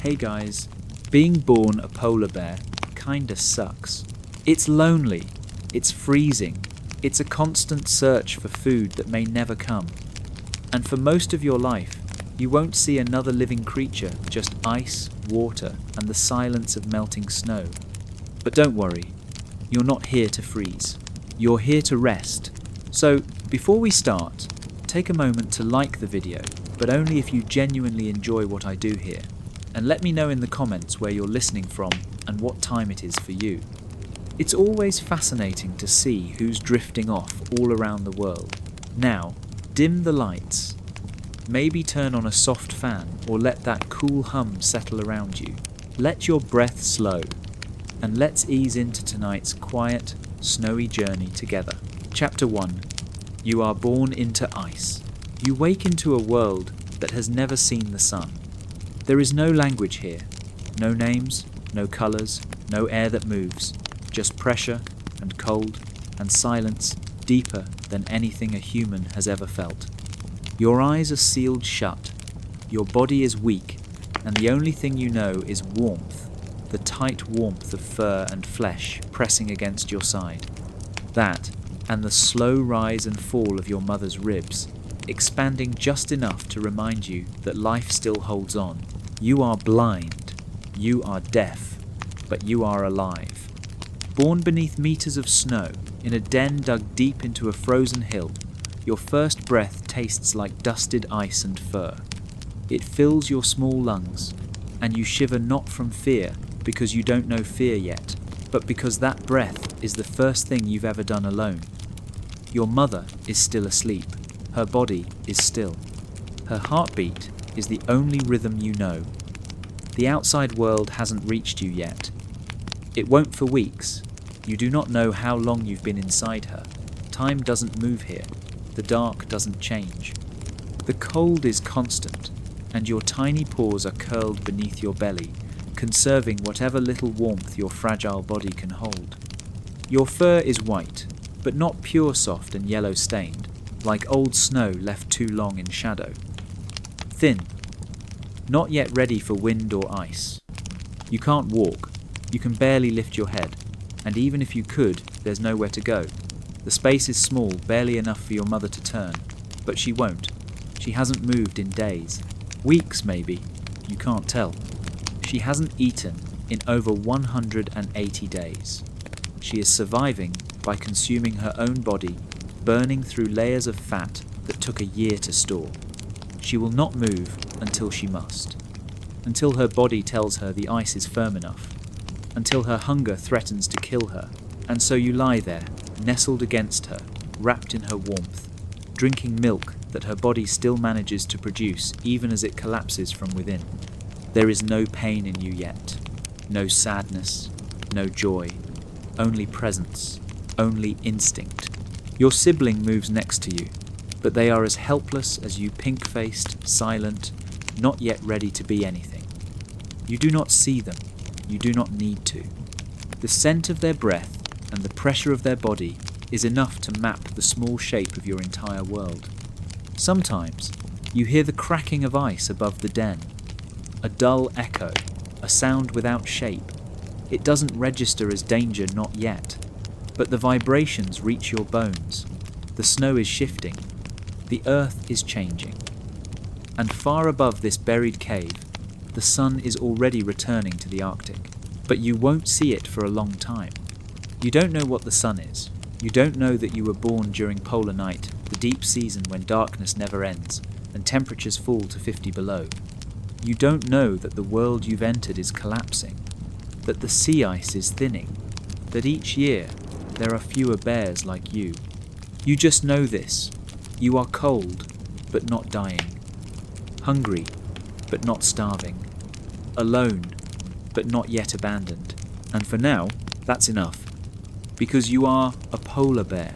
Hey guys, being born a polar bear kinda sucks. It's lonely, it's freezing, it's a constant search for food that may never come. And for most of your life, you won't see another living creature, just ice, water, and the silence of melting snow. But don't worry, you're not here to freeze. You're here to rest. So, before we start, take a moment to like the video, but only if you genuinely enjoy what I do here. And let me know in the comments where you're listening from and what time it is for you. It's always fascinating to see who's drifting off all around the world. Now, dim the lights. Maybe turn on a soft fan or let that cool hum settle around you. Let your breath slow. And let's ease into tonight's quiet, snowy journey together. Chapter 1. You are born into ice. You wake into a world that has never seen the sun. There is no language here. No names, no colours, no air that moves. Just pressure and cold and silence deeper than anything a human has ever felt. Your eyes are sealed shut. Your body is weak, and the only thing you know is warmth, the tight warmth of fur and flesh pressing against your side. That, and the slow rise and fall of your mother's ribs, expanding just enough to remind you that life still holds on. You are blind, you are deaf, but you are alive. Born beneath meters of snow, in a den dug deep into a frozen hill, your first breath tastes like dusted ice and fur. It fills your small lungs, and you shiver not from fear because you don't know fear yet, but because that breath is the first thing you've ever done alone. Your mother is still asleep. Her body is still. Her heartbeat is the only rhythm you know. The outside world hasn't reached you yet. It won't for weeks. You do not know how long you've been inside her. Time doesn't move here. The dark doesn't change. The cold is constant, and your tiny paws are curled beneath your belly, conserving whatever little warmth your fragile body can hold. Your fur is white, but not pure soft and yellow stained, like old snow left too long in shadow. Thin, not yet ready for wind or ice. You can't walk, you can barely lift your head, and even if you could, there's nowhere to go. The space is small, barely enough for your mother to turn, but she won't. She hasn't moved in days. Weeks, maybe. You can't tell. She hasn't eaten in over 180 days. She is surviving by consuming her own body, burning through layers of fat that took a year to store. She will not move until she must. Until her body tells her the ice is firm enough. Until her hunger threatens to kill her. And so you lie there, nestled against her, wrapped in her warmth, drinking milk that her body still manages to produce even as it collapses from within. There is no pain in you yet, no sadness, no joy, only presence, only instinct. Your sibling moves next to you, but they are as helpless as you, pink-faced, silent, not yet ready to be anything. You do not see them, you do not need to. The scent of their breath and the pressure of their body is enough to map the small shape of your entire world. Sometimes, you hear the cracking of ice above the den, a dull echo, a sound without shape. It doesn't register as danger not yet, but the vibrations reach your bones. The snow is shifting, the earth is changing. And far above this buried cave, the sun is already returning to the Arctic, but you won't see it for a long time. You don't know what the sun is. You don't know that you were born during polar night, the deep season when darkness never ends and temperatures fall to 50 below. You don't know that the world you've entered is collapsing, that the sea ice is thinning, that each year there are fewer bears like you. You just know this. You are cold, but not dying. Hungry, but not starving. Alone, but not yet abandoned. And for now, that's enough. Because you are a polar bear,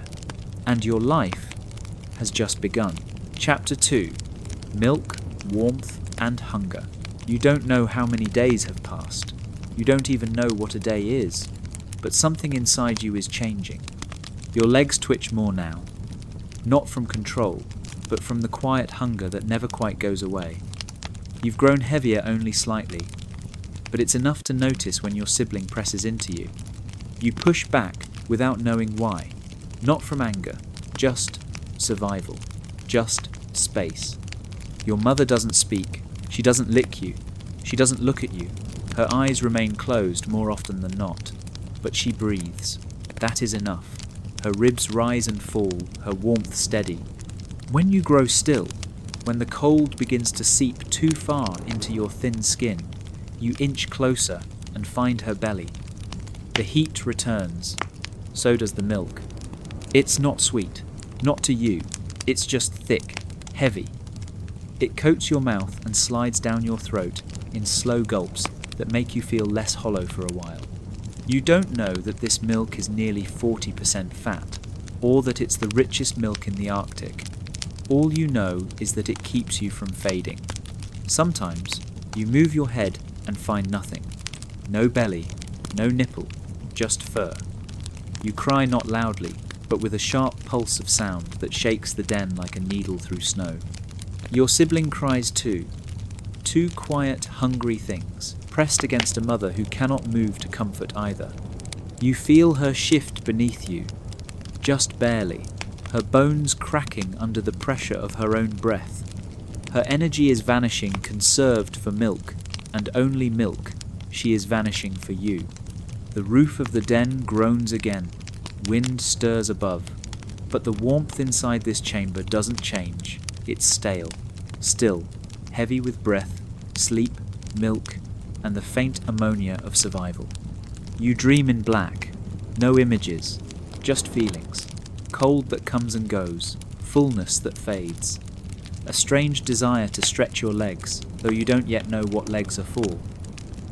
and your life has just begun. Chapter 2. Milk, warmth, and hunger. You don't know how many days have passed. You don't even know what a day is. But something inside you is changing. Your legs twitch more now. Not from control, but from the quiet hunger that never quite goes away. You've grown heavier only slightly, but it's enough to notice when your sibling presses into you. You push back without knowing why. Not from anger, just survival, just space. Your mother doesn't speak, she doesn't lick you, she doesn't look at you. Her eyes remain closed more often than not, but she breathes. That is enough. Her ribs rise and fall, her warmth steady. When you grow still, when the cold begins to seep too far into your thin skin, you inch closer and find her belly. The heat returns. So does the milk. It's not sweet, not to you. It's just thick, heavy. It coats your mouth and slides down your throat in slow gulps that make you feel less hollow for a while. You don't know that this milk is nearly 40% fat, or that it's the richest milk in the Arctic. All you know is that it keeps you from fading. Sometimes you move your head and find nothing. No belly, no nipple, just fur. You cry not loudly, but with a sharp pulse of sound that shakes the den like a needle through snow. Your sibling cries too. Two quiet, hungry things, pressed against a mother who cannot move to comfort either. You feel her shift beneath you, just barely, her bones cracking under the pressure of her own breath. Her energy is vanishing, conserved for milk, and only milk. She is vanishing for you. The roof of the den groans again. Wind stirs above. But the warmth inside this chamber doesn't change. It's stale, still, heavy with breath, sleep, milk, and the faint ammonia of survival. You dream in black. No images, just feelings. Cold that comes and goes, fullness that fades. A strange desire to stretch your legs, though you don't yet know what legs are for.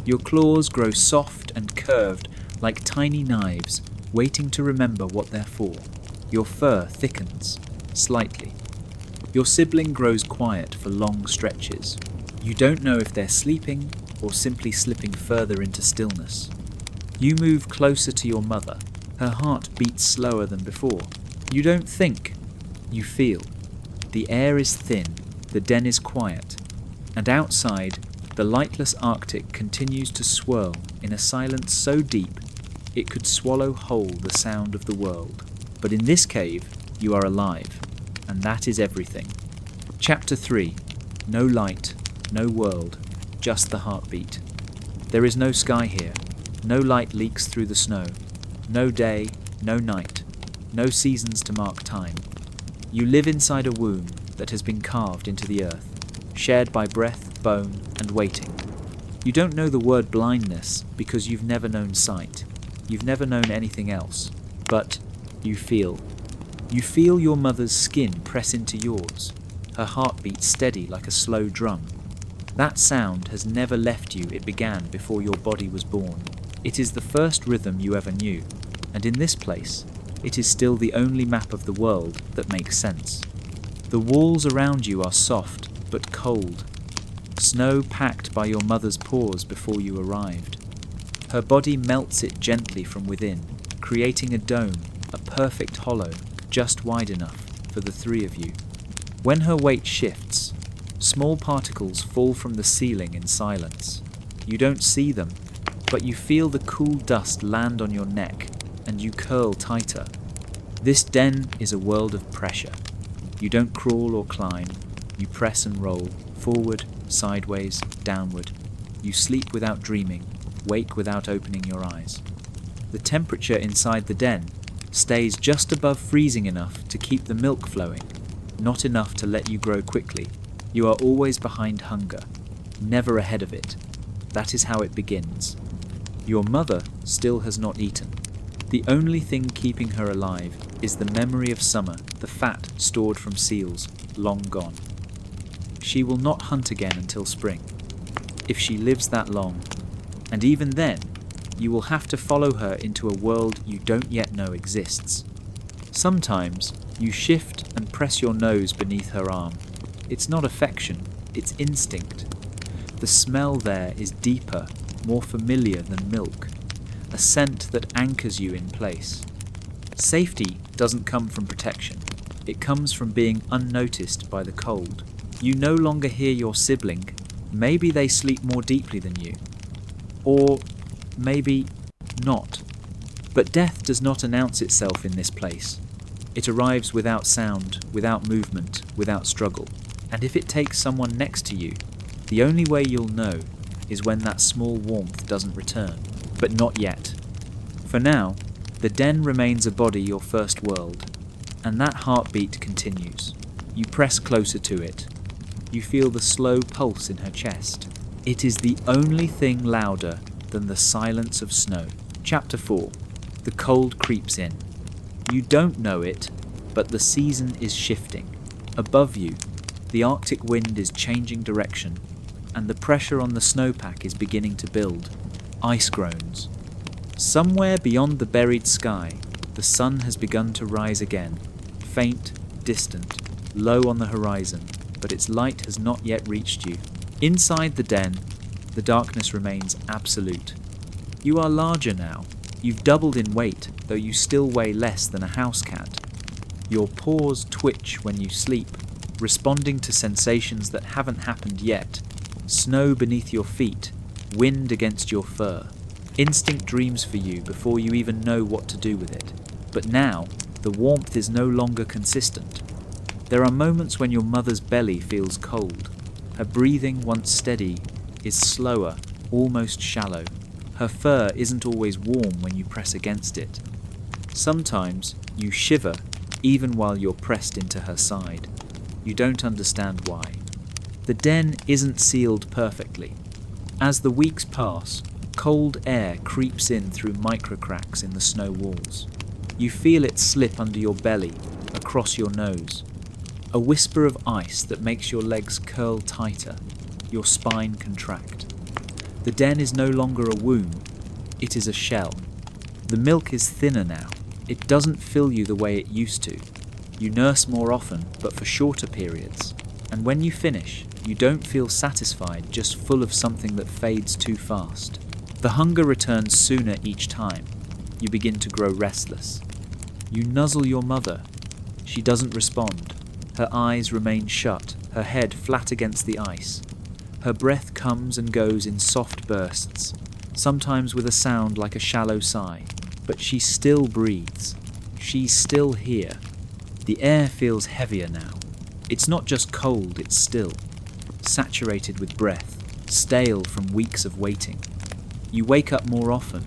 Your claws grow soft and curved like tiny knives, waiting to remember what they're for. Your fur thickens, slightly. Your sibling grows quiet for long stretches. You don't know if they're sleeping or simply slipping further into stillness. You move closer to your mother. Her heart beats slower than before. You don't think, you feel. The air is thin, the den is quiet, and outside, the lightless Arctic continues to swirl in a silence so deep it could swallow whole the sound of the world. But in this cave, you are alive, and that is everything. Chapter 3. No light, no world, just the heartbeat. There is no sky here. No light leaks through the snow. No day, no night. No seasons to mark time. You live inside a womb that has been carved into the earth, shared by breath, bone, and waiting. You don't know the word blindness because you've never known sight. You've never known anything else. But you feel. You feel your mother's skin press into yours, her heartbeat steady like a slow drum. That sound has never left you. It began before your body was born. It is the first rhythm you ever knew, and in this place, it is still the only map of the world that makes sense. The walls around you are soft but cold, snow packed by your mother's paws before you arrived. Her body melts it gently from within, creating a dome, a perfect hollow, just wide enough for the three of you. When her weight shifts, small particles fall from the ceiling in silence. You don't see them, but you feel the cool dust land on your neck, and you curl tighter. This den is a world of pressure. You don't crawl or climb. You press and roll, forward, sideways, downward. You sleep without dreaming, wake without opening your eyes. The temperature inside the den stays just above freezing enough to keep the milk flowing, not enough to let you grow quickly. You are always behind hunger, never ahead of it. That is how it begins. Your mother still has not eaten. The only thing keeping her alive is the memory of summer, the fat stored from seals, long gone. She will not hunt again until spring, if she lives that long, and even then, you will have to follow her into a world you don't yet know exists. Sometimes, you shift and press your nose beneath her arm. It's not affection, it's instinct. The smell there is deeper, more familiar than milk, a scent that anchors you in place. Safety doesn't come from protection. It comes from being unnoticed by the cold. You no longer hear your sibling. Maybe they sleep more deeply than you. Or maybe not. But death does not announce itself in this place. It arrives without sound, without movement, without struggle. And if it takes someone next to you, the only way you'll know is when that small warmth doesn't return. But not yet. For now, the den remains a body your first world, and that heartbeat continues. You press closer to it. You feel the slow pulse in her chest. It is the only thing louder than the silence of snow. Chapter 4. The cold creeps in. You don't know it, but the season is shifting. Above you, the Arctic wind is changing direction, and the pressure on the snowpack is beginning to build. Ice groans. Somewhere beyond the buried sky, the sun has begun to rise again. Faint, distant, low on the horizon, but its light has not yet reached you. Inside the den, the darkness remains absolute. You are larger now. You've doubled in weight, though you still weigh less than a house cat. Your paws twitch when you sleep, responding to sensations that haven't happened yet. Snow beneath your feet, wind against your fur. Instinct dreams for you before you even know what to do with it. But now, the warmth is no longer consistent. There are moments when your mother's belly feels cold. Her breathing, once steady, is slower, almost shallow. Her fur isn't always warm when you press against it. Sometimes you shiver even while you're pressed into her side. You don't understand why. The den isn't sealed perfectly. As the weeks pass, cold air creeps in through microcracks in the snow walls. You feel it slip under your belly, across your nose. A whisper of ice that makes your legs curl tighter, your spine contract. The den is no longer a womb, it is a shell. The milk is thinner now. It doesn't fill you the way it used to. You nurse more often, but for shorter periods. And when you finish, you don't feel satisfied, just full of something that fades too fast. The hunger returns sooner each time. You begin to grow restless. You nuzzle your mother. She doesn't respond. Her eyes remain shut, her head flat against the ice. Her breath comes and goes in soft bursts, sometimes with a sound like a shallow sigh. But she still breathes. She's still here. The air feels heavier now. It's not just cold, it's still. Saturated with breath, stale from weeks of waiting. You wake up more often,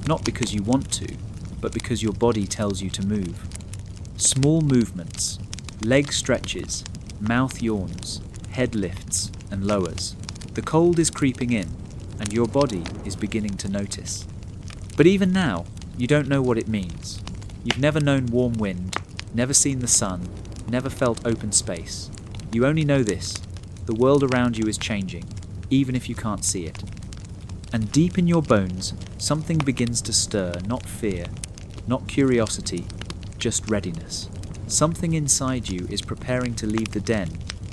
not because you want to, but because your body tells you to move. Small movements, leg stretches, mouth yawns, head lifts and lowers. The cold is creeping in, and your body is beginning to notice. But even now, you don't know what it means. You've never known warm wind, never seen the sun, never felt open space. You only know this: the world around you is changing, even if you can't see it. And deep in your bones, something begins to stir, not fear, not curiosity, just readiness. Something inside you is preparing to leave the den,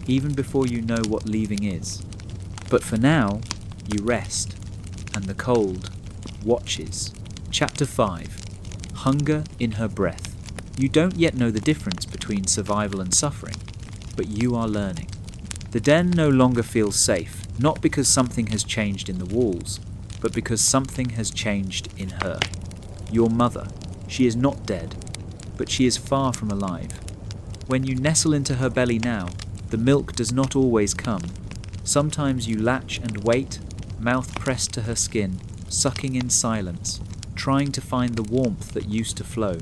even before you know what leaving is. But for now, you rest, and the cold watches. Chapter 5. Hunger in her breath. You don't yet know the difference between survival and suffering, but you are learning. The den no longer feels safe, not because something has changed in the walls, but because something has changed in her. Your mother. She is not dead, but she is far from alive. When you nestle into her belly now, the milk does not always come. Sometimes you latch and wait, mouth pressed to her skin, sucking in silence, trying to find the warmth that used to flow.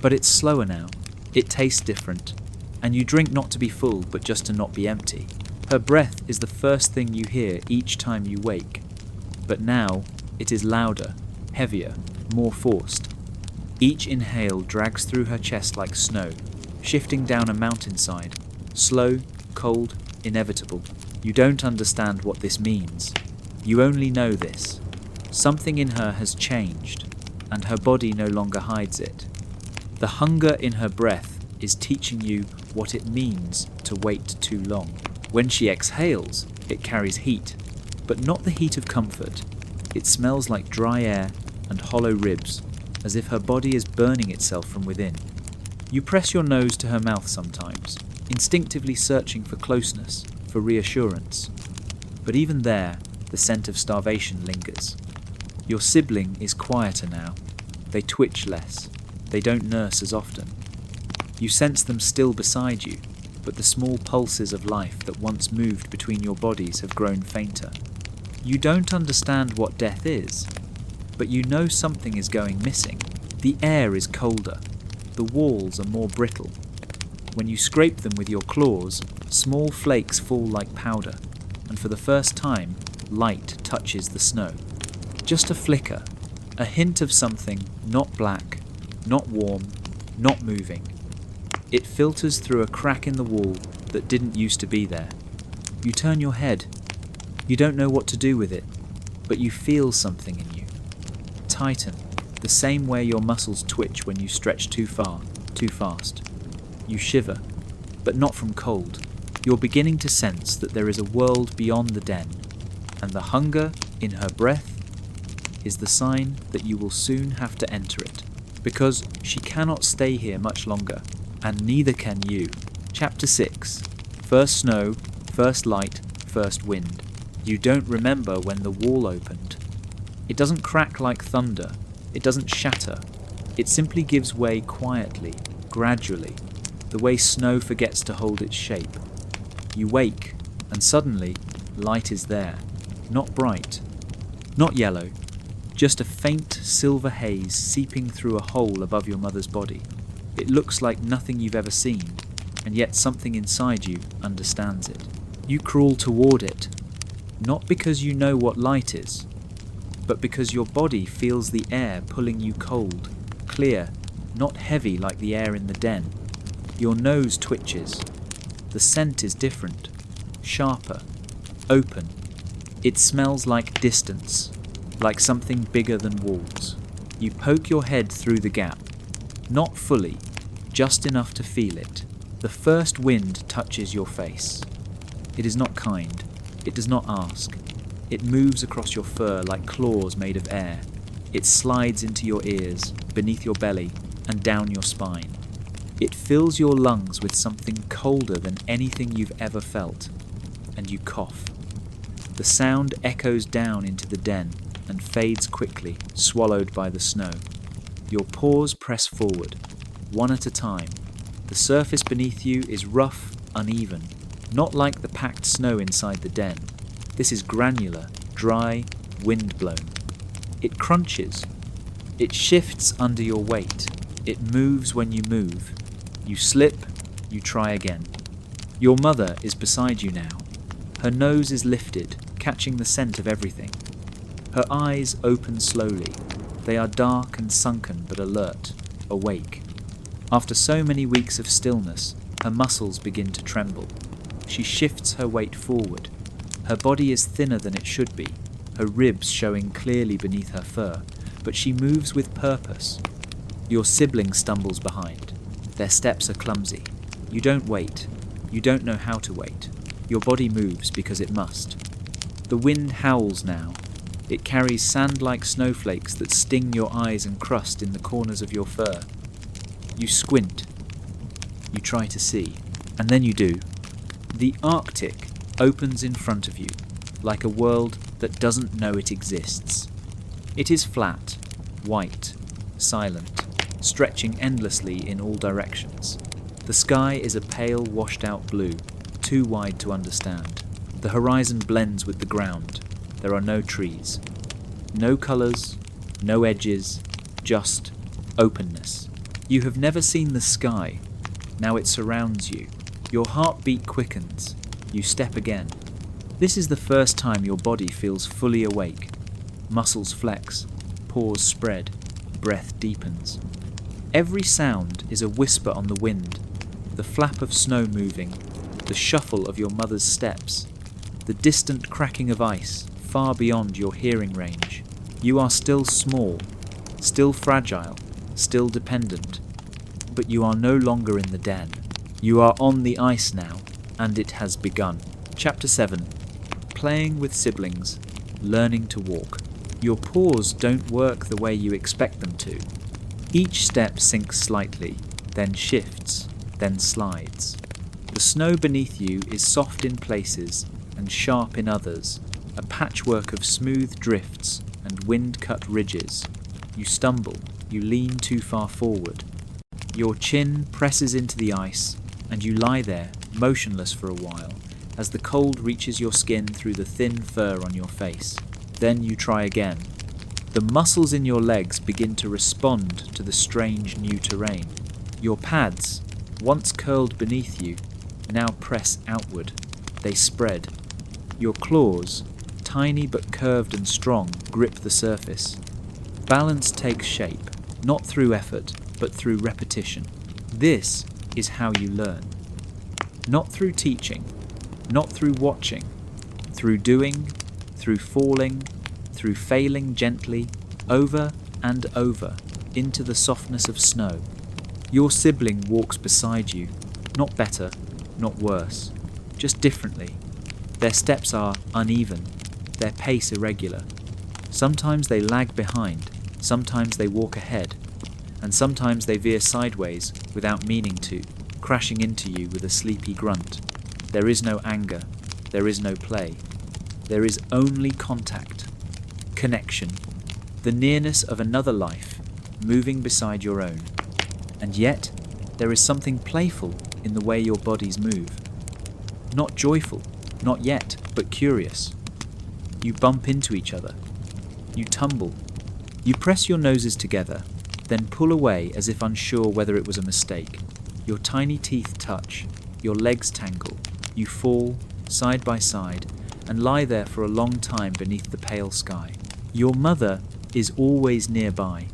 But it's slower now. It tastes different. And you drink not to be full, but just to not be empty. Her breath is the first thing you hear each time you wake. But now, it is louder, heavier, more forced. Each inhale drags through her chest like snow, shifting down a mountainside. Slow, cold, inevitable. You don't understand what this means. You only know this. Something in her has changed, and her body no longer hides it. The hunger in her breath is teaching you what it means to wait too long. When she exhales, it carries heat, but not the heat of comfort. It smells like dry air and hollow ribs, as if her body is burning itself from within. You press your nose to her mouth sometimes, instinctively searching for closeness, for reassurance. But even there, the scent of starvation lingers. Your sibling is quieter now. They twitch less. They don't nurse as often. You sense them still beside you, but the small pulses of life that once moved between your bodies have grown fainter. You don't understand what death is, but you know something is going missing. The air is colder. The walls are more brittle. When you scrape them with your claws, small flakes fall like powder, and for the first time, light touches the snow. Just a flicker, a hint of something not black, not warm, not moving. It filters through a crack in the wall that didn't used to be there. You turn your head. You don't know what to do with it, but you feel something in you. Tighten, the same way your muscles twitch when you stretch too far, too fast. You shiver, but not from cold. You're beginning to sense that there is a world beyond the den, and the hunger in her breath is the sign that you will soon have to enter it, because she cannot stay here much longer, and neither can you. Chapter 6. First snow, first light, first wind. You don't remember when the wall opened. It doesn't crack like thunder. It doesn't shatter. It simply gives way quietly, gradually, the way snow forgets to hold its shape. You wake, and suddenly, light is there. Not bright, not yellow, just a faint silver haze seeping through a hole above your mother's body. It looks like nothing you've ever seen, and yet something inside you understands it. You crawl toward it, not because you know what light is, but because your body feels the air pulling you cold, clear, not heavy like the air in the den. Your nose twitches. The scent is different, sharper, open. It smells like distance, like something bigger than walls. You poke your head through the gap, not fully, just enough to feel it. The first wind touches your face. It is not kind. It does not ask. It moves across your fur like claws made of air. It slides into your ears, beneath your belly, and down your spine. It fills your lungs with something colder than anything you've ever felt, and you cough. The sound echoes down into the den and fades quickly, swallowed by the snow. Your paws press forward, one at a time. The surface beneath you is rough, uneven, not like the packed snow inside the den. This is granular, dry, wind-blown. It crunches. It shifts under your weight. It moves when you move. You slip, you try again. Your mother is beside you now. Her nose is lifted, catching the scent of everything. Her eyes open slowly. They are dark and sunken but alert, awake. After so many weeks of stillness, her muscles begin to tremble. She shifts her weight forward. Her body is thinner than it should be, her ribs showing clearly beneath her fur, but she moves with purpose. Your sibling stumbles behind. Their steps are clumsy. You don't wait. You don't know how to wait. Your body moves because it must. The wind howls now. It carries sand-like snowflakes that sting your eyes and crust in the corners of your fur. You squint. You try to see. And then you do. The Arctic opens in front of you, like a world that doesn't know it exists. It is flat, white, silent, stretching endlessly in all directions. The sky is a pale, washed-out blue, too wide to understand. The horizon blends with the ground. There are no trees. No colours, no edges, just openness. You have never seen the sky. Now it surrounds you. Your heartbeat quickens. You step again. This is the first time your body feels fully awake. Muscles flex, pores spread, breath deepens. Every sound is a whisper on the wind, the flap of snow moving, the shuffle of your mother's steps, the distant cracking of ice far beyond your hearing range. You are still small, still fragile, still dependent, but you are no longer in the den. You are on the ice now, and it has begun. Chapter 7. Playing with siblings, learning to walk. Your paws don't work the way you expect them to. Each step sinks slightly, then shifts, then slides. The snow beneath you is soft in places and sharp in others, a patchwork of smooth drifts and wind-cut ridges. You stumble, you lean too far forward. Your chin presses into the ice, and you lie there, motionless for a while, as the cold reaches your skin through the thin fur on your face. Then you try again. The muscles in your legs begin to respond to the strange new terrain. Your pads, once curled beneath you, now press outward. They spread. Your claws, tiny but curved and strong, grip the surface. Balance takes shape, not through effort, but through repetition. This is how you learn. Not through teaching, not through watching, through doing, through falling, through failing gently, over and over, into the softness of snow. Your sibling walks beside you, not better, not worse, just differently. Their steps are uneven, their pace irregular. Sometimes they lag behind, sometimes they walk ahead, and sometimes they veer sideways without meaning to, crashing into you with a sleepy grunt. There is no anger, there is no play. There is only contact, connection, the nearness of another life moving beside your own. And yet, there is something playful in the way your bodies move. Not joyful, not yet, but curious. You bump into each other. You tumble. You press your noses together, then pull away as if unsure whether it was a mistake. Your tiny teeth touch. Your legs tangle. You fall, side by side, and lie there for a long time beneath the pale sky. Your mother is always nearby.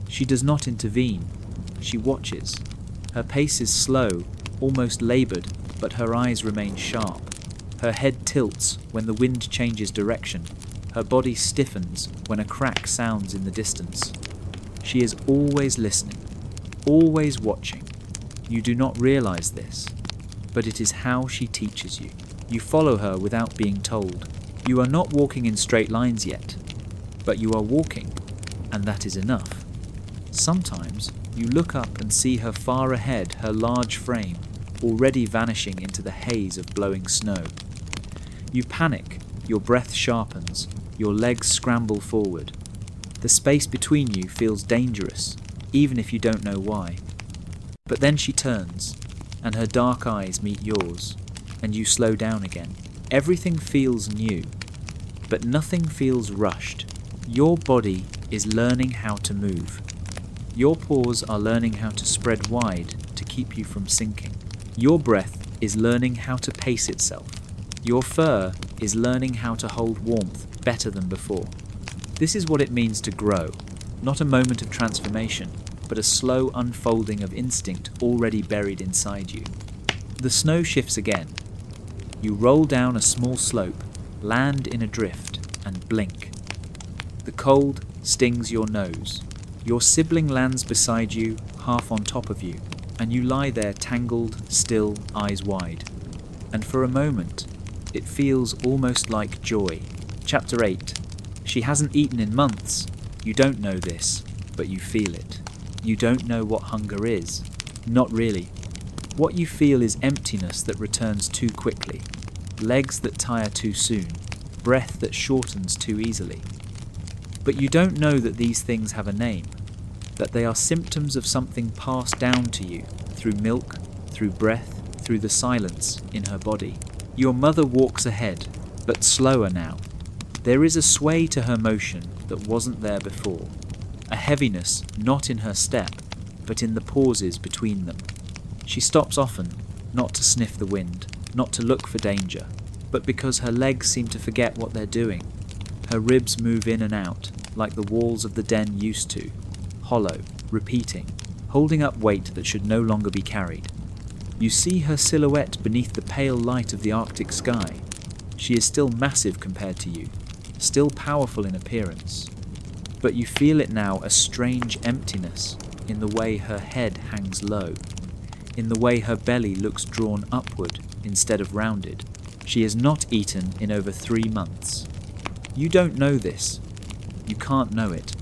She does not intervene. She watches. Her pace is slow, almost laboured, but her eyes remain sharp. Her head tilts when the wind changes direction. Her body stiffens when a crack sounds in the distance. She is always listening, always watching. You do not realise this, but it is how she teaches you. You follow her without being told. You are not walking in straight lines yet, but you are walking, and that is enough. Sometimes you look up and see her far ahead, her large frame, already vanishing into the haze of blowing snow. You panic, your breath sharpens, your legs scramble forward. The space between you feels dangerous, even if you don't know why. But then she turns, and her dark eyes meet yours, and you slow down again. Everything feels new, but nothing feels rushed. Your body is learning how to move. Your paws are learning how to spread wide to keep you from sinking. Your breath is learning how to pace itself. Your fur is learning how to hold warmth better than before. This is what it means to grow, not a moment of transformation, but a slow unfolding of instinct already buried inside you. The snow shifts again. You roll down a small slope, land in a drift, and blink. The cold stings your nose. Your sibling lands beside you, half on top of you, and you lie there tangled, still, eyes wide. And for a moment, it feels almost like joy. Chapter 8. She hasn't eaten in months. You don't know this, but you feel it. You don't know what hunger is. Not really. What you feel is emptiness that returns too quickly, legs that tire too soon, breath that shortens too easily. But you don't know that these things have a name, that they are symptoms of something passed down to you through milk, through breath, through the silence in her body. Your mother walks ahead, but slower now. There is a sway to her motion that wasn't there before, a heaviness not in her step, but in the pauses between them. She stops often, not to sniff the wind, not to look for danger, but because her legs seem to forget what they're doing. Her ribs move in and out, like the walls of the den used to, hollow, repeating, holding up weight that should no longer be carried. You see her silhouette beneath the pale light of the Arctic sky. She is still massive compared to you, still powerful in appearance. But you feel it now, a strange emptiness, in the way her head hangs low, in the way her belly looks drawn upward instead of rounded. She has not eaten in over 3 months. You don't know this. You can't know it.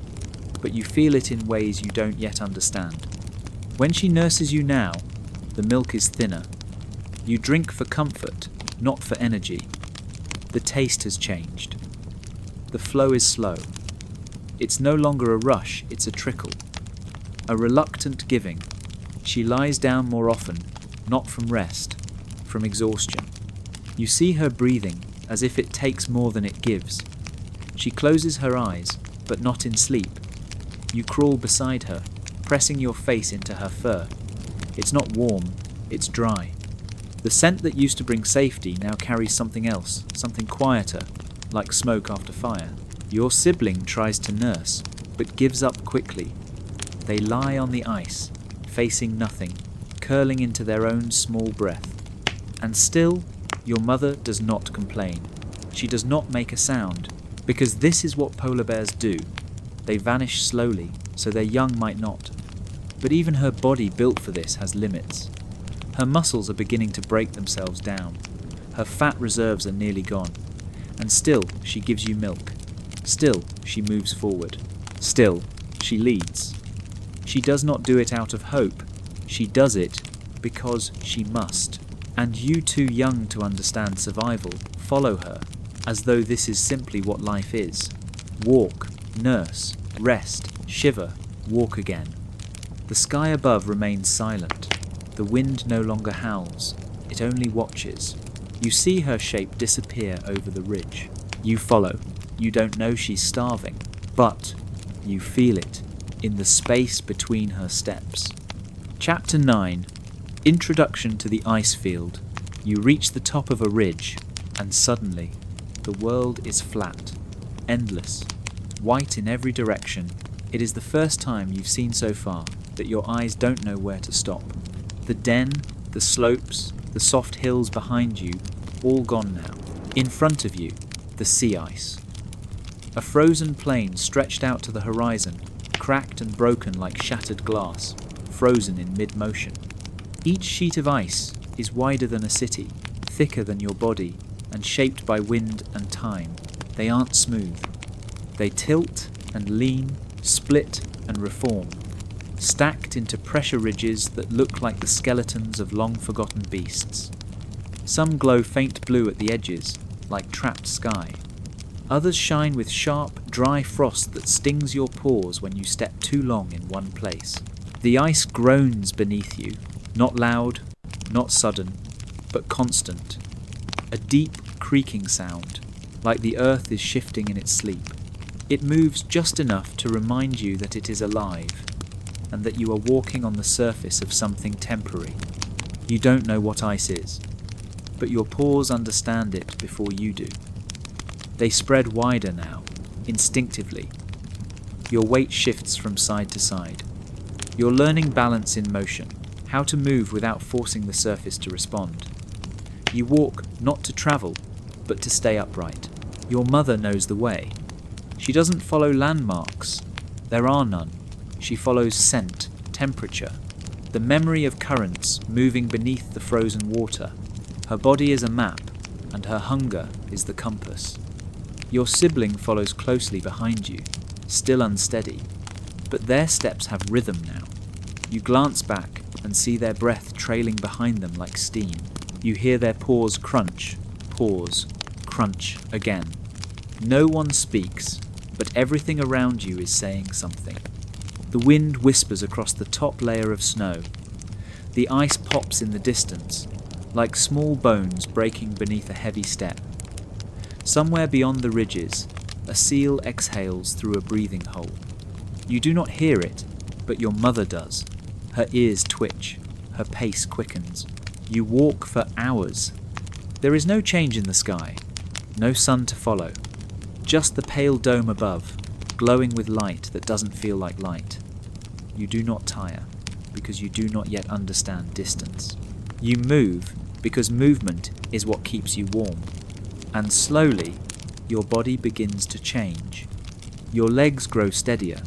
But you feel it in ways you don't yet understand. When she nurses you now, the milk is thinner. You drink for comfort, not for energy. The taste has changed. The flow is slow. It's no longer a rush, it's a trickle. A reluctant giving. She lies down more often, not from rest, from exhaustion. You see her breathing as if it takes more than it gives. She closes her eyes, but not in sleep. You crawl beside her, pressing your face into her fur. It's not warm, it's dry. The scent that used to bring safety now carries something else, something quieter, like smoke after fire. Your sibling tries to nurse, but gives up quickly. They lie on the ice, facing nothing, curling into their own small breath. And still, your mother does not complain. She does not make a sound, because this is what polar bears do. They vanish slowly, so their young might not. But even her body built for this has limits. Her muscles are beginning to break themselves down. Her fat reserves are nearly gone. And still, she gives you milk. Still, she moves forward. Still, she leads. She does not do it out of hope. She does it because she must. And you, too young to understand survival, follow her, as though this is simply what life is. Walk, nurse, rest, shiver, walk again. The sky above remains silent. The wind no longer howls. It only watches. You see her shape disappear over the ridge. You follow. You don't know she's starving, but you feel it in the space between her steps. Chapter 9. Introduction to the ice field. You reach the top of a ridge, and suddenly, the world is flat, endless, white in every direction. It is the first time you've seen so far that your eyes don't know where to stop. The den, the slopes, the soft hills behind you, all gone now. In front of you, the sea ice. A frozen plain stretched out to the horizon, cracked and broken like shattered glass, frozen in mid-motion. Each sheet of ice is wider than a city, thicker than your body, and shaped by wind and time. They aren't smooth. They tilt and lean, split and reform, stacked into pressure ridges that look like the skeletons of long-forgotten beasts. Some glow faint blue at the edges, like trapped sky. Others shine with sharp, dry frost that stings your paws when you step too long in one place. The ice groans beneath you, not loud, not sudden, but constant. A deep, creaking sound, like the earth is shifting in its sleep. It moves just enough to remind you that it is alive, and that you are walking on the surface of something temporary. You don't know what ice is, but your paws understand it before you do. They spread wider now, instinctively. Your weight shifts from side to side. You're learning balance in motion, how to move without forcing the surface to respond. You walk not to travel, but to stay upright. Your mother knows the way. She doesn't follow landmarks. There are none. She follows scent, temperature, the memory of currents moving beneath the frozen water. Her body is a map, and her hunger is the compass. Your sibling follows closely behind you, still unsteady, but their steps have rhythm now. You glance back and see their breath trailing behind them like steam. You hear their paws crunch, pause, crunch again. No one speaks, but everything around you is saying something. The wind whispers across the top layer of snow. The ice pops in the distance, like small bones breaking beneath a heavy step. Somewhere beyond the ridges, a seal exhales through a breathing hole. You do not hear it, but your mother does. Her ears twitch, her pace quickens. You walk for hours. There is no change in the sky, no sun to follow, just the pale dome above, glowing with light that doesn't feel like light. You do not tire, because you do not yet understand distance. You move, because movement is what keeps you warm. And slowly, your body begins to change. Your legs grow steadier.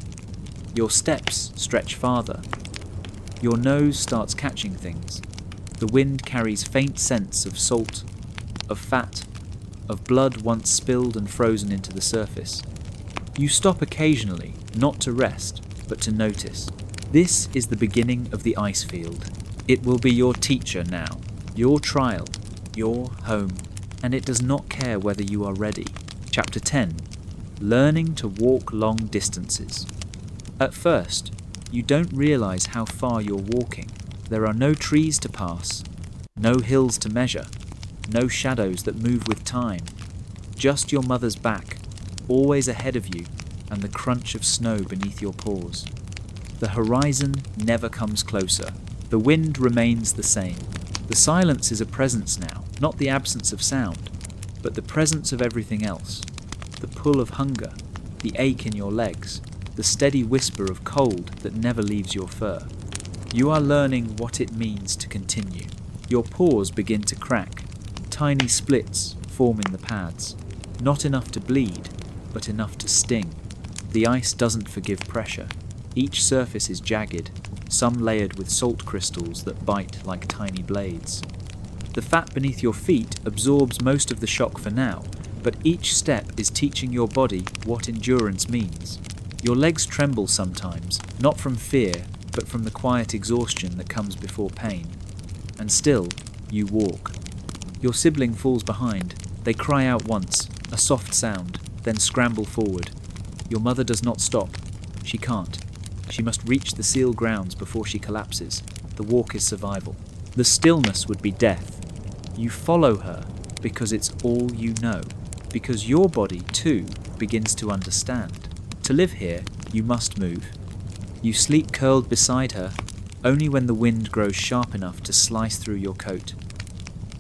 Your steps stretch farther. Your nose starts catching things. The wind carries faint scents of salt, of fat, of blood once spilled and frozen into the surface. You stop occasionally, not to rest, but to notice. This is the beginning of the ice field. It will be your teacher now, your trial, your home, and it does not care whether you are ready. Chapter 10. learning to walk long distances. At first, you don't realize how far you're walking. There are no trees to pass, no hills to measure, no shadows that move with time. Just your mother's back, always ahead of you, and the crunch of snow beneath your paws. The horizon never comes closer. The wind remains the same. The silence is a presence now, not the absence of sound, but the presence of everything else. The pull of hunger, the ache in your legs, the steady whisper of cold that never leaves your fur. You are learning what it means to continue. Your paws begin to crack. Tiny splits form in the pads. Not enough to bleed, but enough to sting. The ice doesn't forgive pressure. Each surface is jagged, some layered with salt crystals that bite like tiny blades. The fat beneath your feet absorbs most of the shock for now, but each step is teaching your body what endurance means. Your legs tremble sometimes, not from fear, but from the quiet exhaustion that comes before pain. And still, you walk. Your sibling falls behind. They cry out once, a soft sound, then scramble forward. Your mother does not stop. She can't. She must reach the sealed grounds before she collapses. The walk is survival. The stillness would be death. You follow her because it's all you know, because your body, too, begins to understand. To live here, you must move. You sleep curled beside her, only when the wind grows sharp enough to slice through your coat.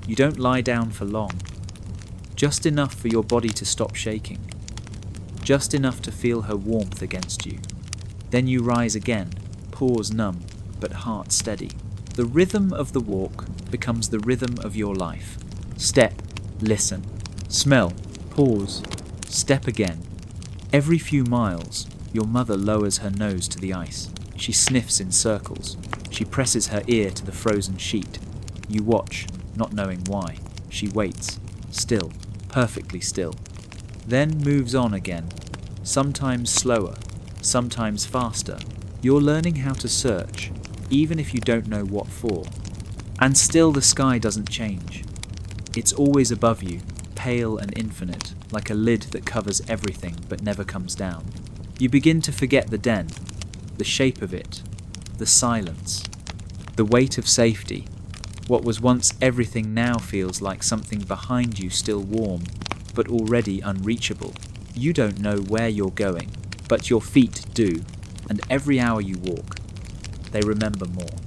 You don't lie down for long, just enough for your body to stop shaking, just enough to feel her warmth against you. Then you rise again, paws numb, but heart steady. The rhythm of the walk becomes the rhythm of your life. Step, listen, smell, pause, step again. Every few miles, your mother lowers her nose to the ice. She sniffs in circles. She presses her ear to the frozen sheet. You watch, not knowing why. She waits, still, perfectly still. Then moves on again, sometimes slower, sometimes faster. You're learning how to search, even if you don't know what for. And still the sky doesn't change. It's always above you, pale and infinite, like a lid that covers everything but never comes down. You begin to forget the den, the shape of it, the silence, the weight of safety. What was once everything now feels like something behind you still warm, but already unreachable. You don't know where you're going, but your feet do, and every hour you walk, they remember more.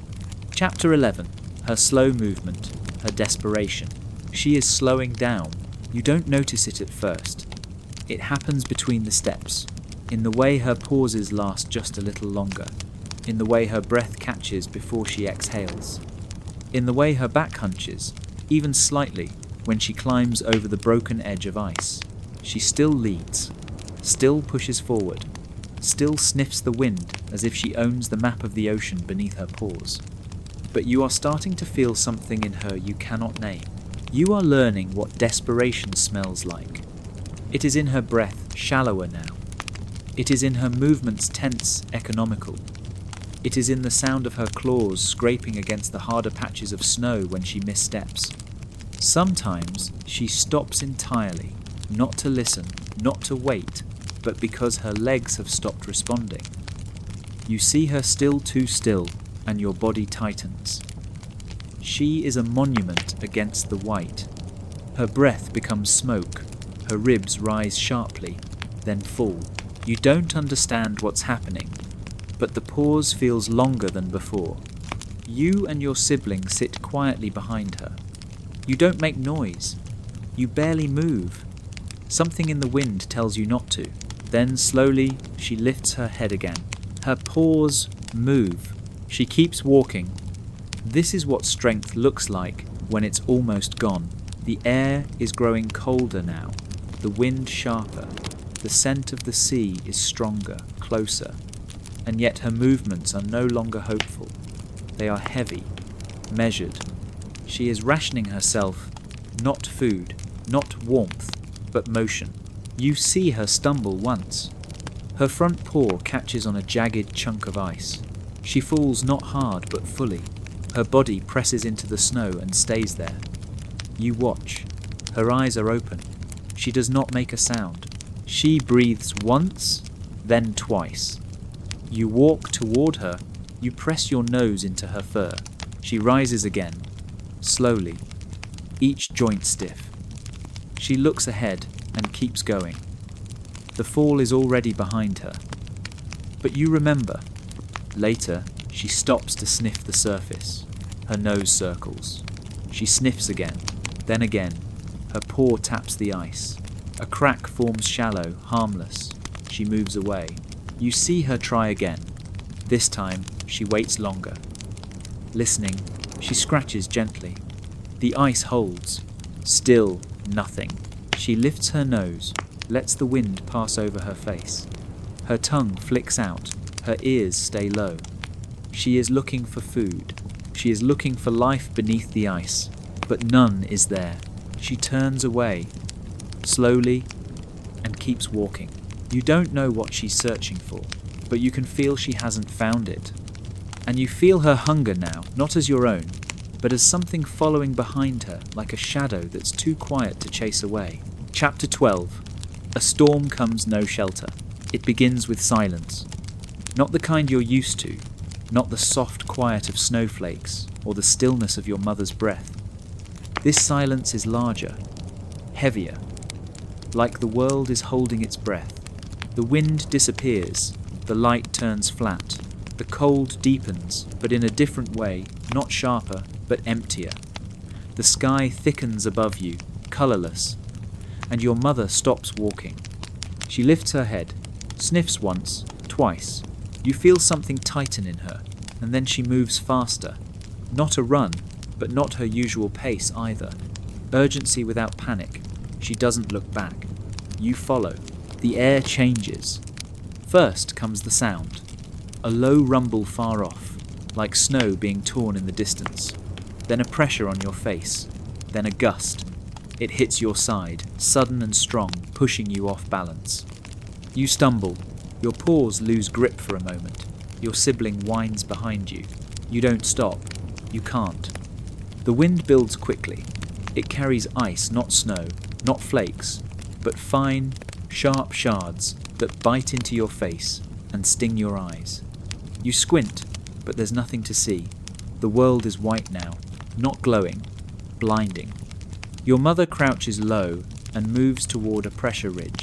Chapter 11. Her slow movement, her desperation. She is slowing down. You don't notice it at first. It happens between the steps, in the way her pauses last just a little longer, in the way her breath catches before she exhales, in the way her back hunches, even slightly, when she climbs over the broken edge of ice. She still leads, still pushes forward, still sniffs the wind as if she owns the map of the ocean beneath her paws. But you are starting to feel something in her you cannot name. You are learning what desperation smells like. It is in her breath, shallower now. It is in her movements, tense, economical. It is in the sound of her claws scraping against the harder patches of snow when she missteps. Sometimes she stops entirely, not to listen, not to wait, but because her legs have stopped responding. You see her still too still, and your body tightens. She is a monument against the white. Her breath becomes smoke. Her ribs rise sharply, then fall. You don't understand what's happening, but the pause feels longer than before. You and your sibling sit quietly behind her. You don't make noise. You barely move. Something in the wind tells you not to. Then slowly she lifts her head again. Her paws move. She keeps walking. This is what strength looks like when it's almost gone. The air is growing colder now, the wind sharper. The scent of the sea is stronger, closer, and yet her movements are no longer hopeful. They are heavy, measured. She is rationing herself, not food, not warmth, but motion. You see her stumble once. Her front paw catches on a jagged chunk of ice. She falls not hard but fully. Her body presses into the snow and stays there. You watch. Her eyes are open. She does not make a sound. She breathes once, then twice. You walk toward her, you press your nose into her fur. She rises again, slowly, each joint stiff. She looks ahead and keeps going. The fall is already behind her. But you remember. Later, she stops to sniff the surface. Her nose circles. She sniffs again, then again. Her paw taps the ice. A crack forms shallow, harmless. She moves away. You see her try again. This time, she waits longer. Listening, she scratches gently. The ice holds. Still, nothing. She lifts her nose, lets the wind pass over her face. Her tongue flicks out. Her ears stay low. She is looking for food. She is looking for life beneath the ice. But none is there. She turns away, slowly, and keeps walking. You don't know what she's searching for, but you can feel she hasn't found it. And you feel her hunger now, not as your own, but as something following behind her, like a shadow that's too quiet to chase away. Chapter 12. A storm comes no shelter. It begins with silence. Not the kind you're used to, not the soft quiet of snowflakes or the stillness of your mother's breath. This silence is larger, heavier, like the world is holding its breath. The wind disappears, the light turns flat, the cold deepens, but in a different way, not sharper, but emptier. The sky thickens above you, colourless, and your mother stops walking. She lifts her head, sniffs once, twice. You feel something tighten in her, and then she moves faster. Not a run, but not her usual pace either. Urgency without panic. She doesn't look back. You follow. The air changes. First comes the sound. A low rumble far off, like snow being torn in the distance. Then a pressure on your face. Then a gust. It hits your side, sudden and strong, pushing you off balance. You stumble. Your paws lose grip for a moment. Your sibling whines behind you. You don't stop. You can't. The wind builds quickly. It carries ice, not snow, not flakes, but fine, sharp shards that bite into your face and sting your eyes. You squint, but there's nothing to see. The world is white now, not glowing, blinding. Your mother crouches low and moves toward a pressure ridge.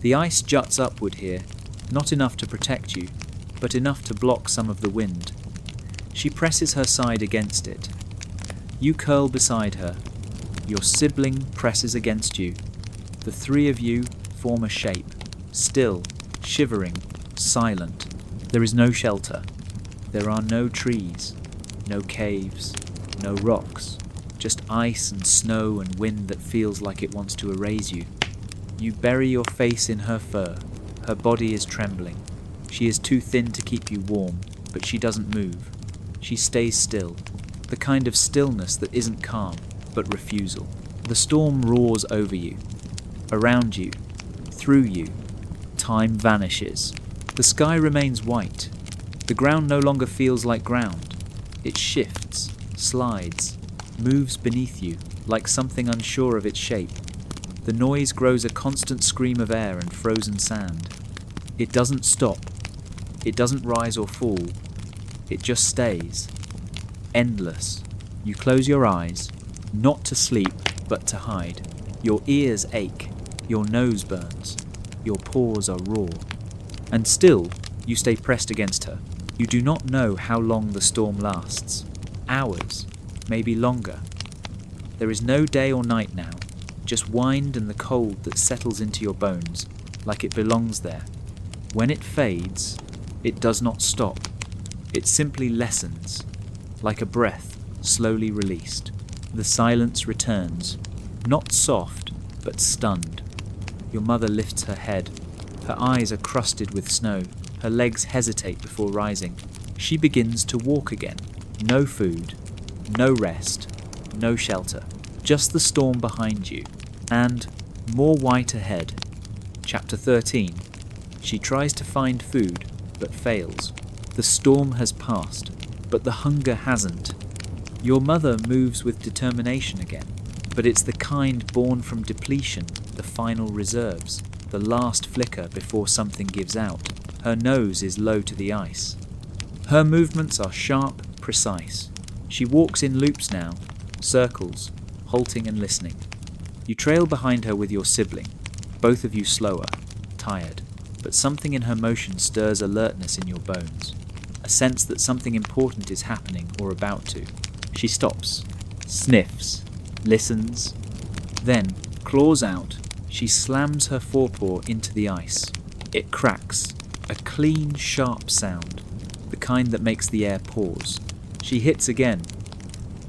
The ice juts upward here, not enough to protect you, but enough to block some of the wind. She presses her side against it. You curl beside her. Your sibling presses against you. The three of you form a shape, still, shivering, silent. There is no shelter. There are no trees, no caves, no rocks, just ice and snow and wind that feels like it wants to erase you. You bury your face in her fur. Her body is trembling. She is too thin to keep you warm, but she doesn't move. She stays still, the kind of stillness that isn't calm, but refusal. The storm roars over you, around you, through you. Time vanishes. The sky remains white. The ground no longer feels like ground. It shifts, slides, moves beneath you, like something unsure of its shape. The noise grows a constant scream of air and frozen sand. It doesn't stop. It doesn't rise or fall. It just stays. Endless. You close your eyes, not to sleep, but to hide. Your ears ache. Your nose burns. Your paws are raw. And still, you stay pressed against her. You do not know how long the storm lasts. Hours, maybe longer. There is no day or night now, just wind and the cold that settles into your bones, like it belongs there. When it fades, it does not stop. It simply lessens, like a breath slowly released. The silence returns, not soft, but stunned. Your mother lifts her head. Her eyes are crusted with snow. Her legs hesitate before rising. She begins to walk again. No food, no rest, no shelter. Just the storm behind you, and more white ahead. Chapter 13. She tries to find food, but fails. The storm has passed, but the hunger hasn't. Your mother moves with determination again, but it's the kind born from depletion, the final reserves. the last flicker before something gives out. Her nose is low to the ice. Her movements are sharp, precise. She walks in loops now, circles, halting and listening. You trail behind her with your sibling, both of you slower, tired, but something in her motion stirs alertness in your bones, a sense that something important is happening or about to. She stops, sniffs, listens, then, claws out, she slams her forepaw into the ice. It cracks, a clean, sharp sound, the kind that makes the air pause. She hits again.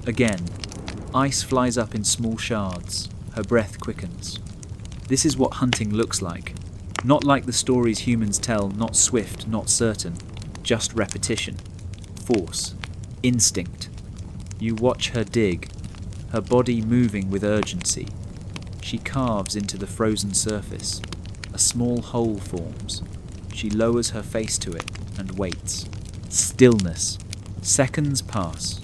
Again. Ice flies up in small shards. Her breath quickens. This is what hunting looks like. Not like the stories humans tell, not swift, not certain. Just repetition. Force. Instinct. You watch her dig, her body moving with urgency. She carves into the frozen surface. A small hole forms. She lowers her face to it and waits. Stillness. Seconds pass.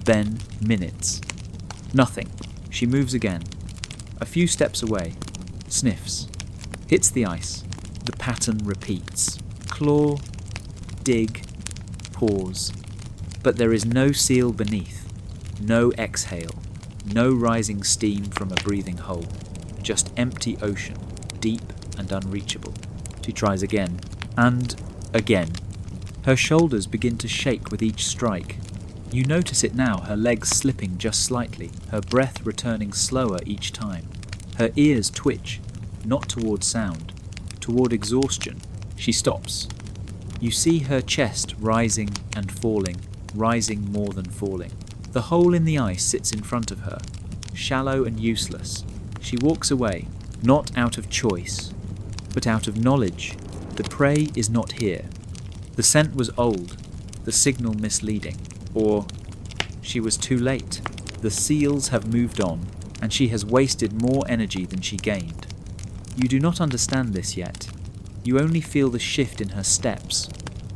Then minutes. Nothing. She moves again. A few steps away. Sniffs. Hits the ice. The pattern repeats. Claw. Dig. Pause. But there is no seal beneath. No exhale. No rising steam from a breathing hole. Just empty ocean. Deep and unreachable. She tries again. And again. Her shoulders begin to shake with each strike. You notice it now, her legs slipping just slightly, her breath returning slower each time. Her ears twitch, not toward sound, toward exhaustion. She stops. You see her chest rising and falling, rising more than falling. The hole in the ice sits in front of her, shallow and useless. She walks away, not out of choice, but out of knowledge. The prey is not here. The scent was old, the signal misleading, or she was too late. The seals have moved on, and she has wasted more energy than she gained. You do not understand this yet. You only feel the shift in her steps,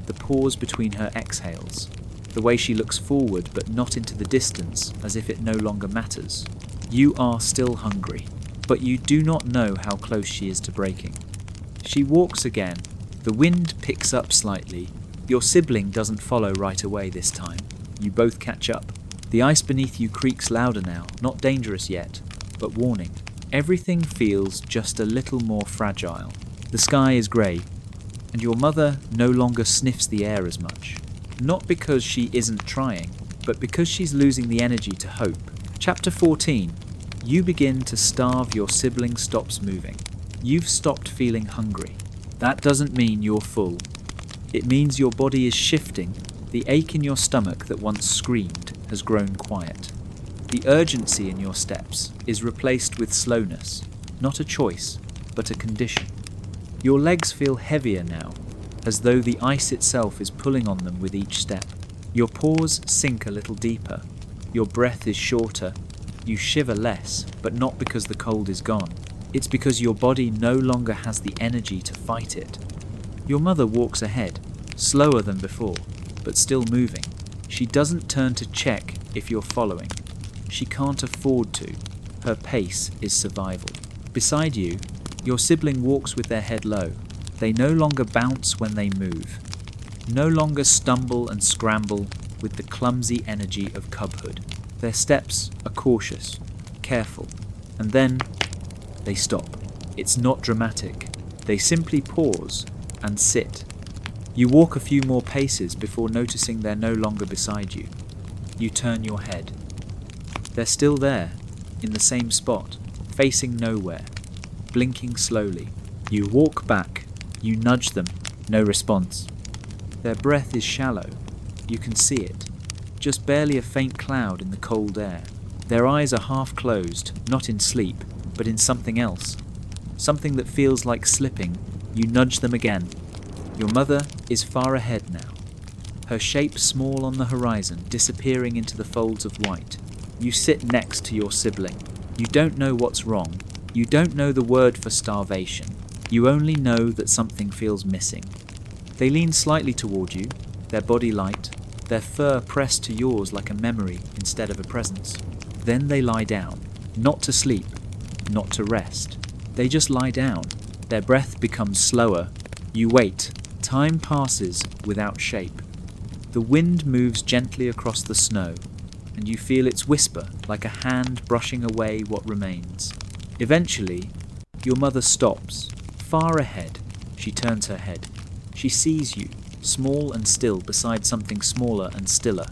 the pause between her exhales, the way she looks forward but not into the distance as if it no longer matters. You are still hungry, but you do not know how close she is to breaking. She walks again. The wind picks up slightly. Your sibling doesn't follow right away this time. You both catch up. The ice beneath you creaks louder now, not dangerous yet, but warning. Everything feels just a little more fragile. The sky is grey, and your mother no longer sniffs the air as much. Not because she isn't trying, but because she's losing the energy to hope. Chapter 14. You begin to starve, your sibling stops moving. You've stopped feeling hungry. That doesn't mean you're full. It means your body is shifting. The ache in your stomach that once screamed has grown quiet. The urgency in your steps is replaced with slowness, not a choice, but a condition. Your legs feel heavier now, as though the ice itself is pulling on them with each step. Your paws sink a little deeper. Your breath is shorter. You shiver less, but not because the cold is gone. It's because your body no longer has the energy to fight it. Your mother walks ahead, slower than before, but still moving. She doesn't turn to check if you're following. She can't afford to. Her pace is survival. Beside you, your sibling walks with their head low. They no longer bounce when they move. No longer stumble and scramble with the clumsy energy of cubhood. Their steps are cautious, careful, and then they stop. It's not dramatic. They simply pause and sit. You walk a few more paces before noticing they're no longer beside you. You turn your head. They're still there, in the same spot, facing nowhere, blinking slowly. You walk back. You nudge them. No response. Their breath is shallow. You can see it. Just barely a faint cloud in the cold air. Their eyes are half closed, not in sleep, but in something else. Something that feels like slipping. You nudge them again. Your mother is far ahead now. Her shape small on the horizon, disappearing into the folds of white. You sit next to your sibling. You don't know what's wrong. You don't know the word for starvation. You only know that something feels missing. They lean slightly toward you, their body light, their fur pressed to yours like a memory instead of a presence. Then they lie down, not to sleep, not to rest. They just lie down, Their breath becomes slower. You wait. Time passes without shape. The wind moves gently across the snow, and you feel its whisper like a hand brushing away what remains. Eventually, your mother stops. Far ahead, she turns her head. She sees you, small and still beside something smaller and stiller.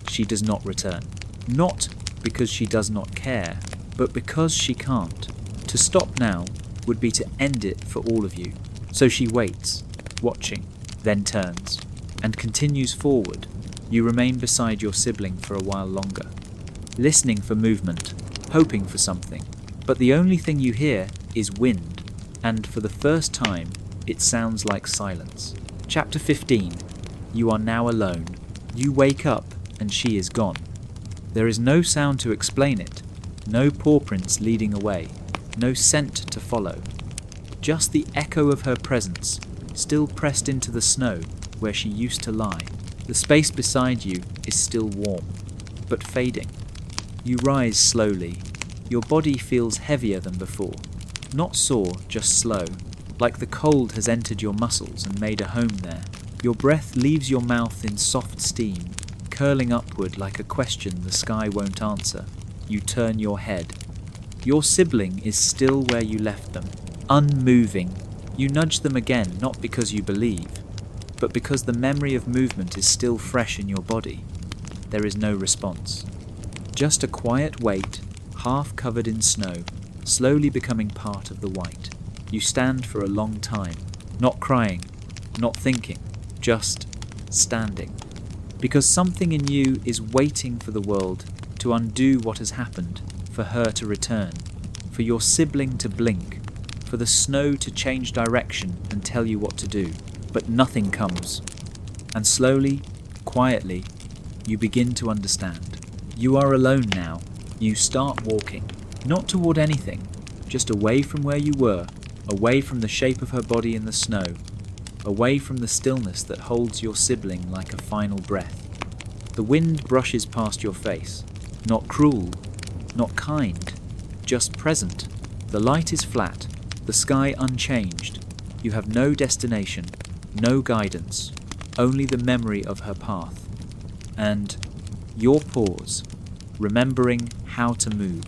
She does not return. Not because she does not care, but because she can't. To stop now would be to end it for all of you. So she waits, watching, then turns, and continues forward. You remain beside your sibling for a while longer, listening for movement, hoping for something. But the only thing you hear is wind, and for the first time, it sounds like silence. Chapter 15. You are now alone. You wake up, and she is gone. There is no sound to explain it, no paw prints leading away, no scent to follow. Just the echo of her presence, still pressed into the snow where she used to lie. The space beside you is still warm, but fading. You rise slowly. Your body feels heavier than before. Not sore, just slow, like the cold has entered your muscles and made a home there. Your breath leaves your mouth in soft steam, curling upward like a question the sky won't answer. You turn your head. Your sibling is still where you left them, unmoving. You nudge them again, not because you believe, but because the memory of movement is still fresh in your body. There is no response. Just a quiet wait, half covered in snow, slowly becoming part of the white. You stand for a long time, not crying, not thinking, just standing. Because something in you is waiting for the world to undo what has happened, for her to return, for your sibling to blink, for the snow to change direction and tell you what to do. But nothing comes. And slowly, quietly, you begin to understand. You are alone now. You start walking, not toward anything, just away from where you were, away from the shape of her body in the snow, away from the stillness that holds your sibling like a final breath. The wind brushes past your face, not cruel, not kind, just present. The light is flat, the sky unchanged. You have no destination, no guidance, only the memory of her path. And your pause, remembering how to move.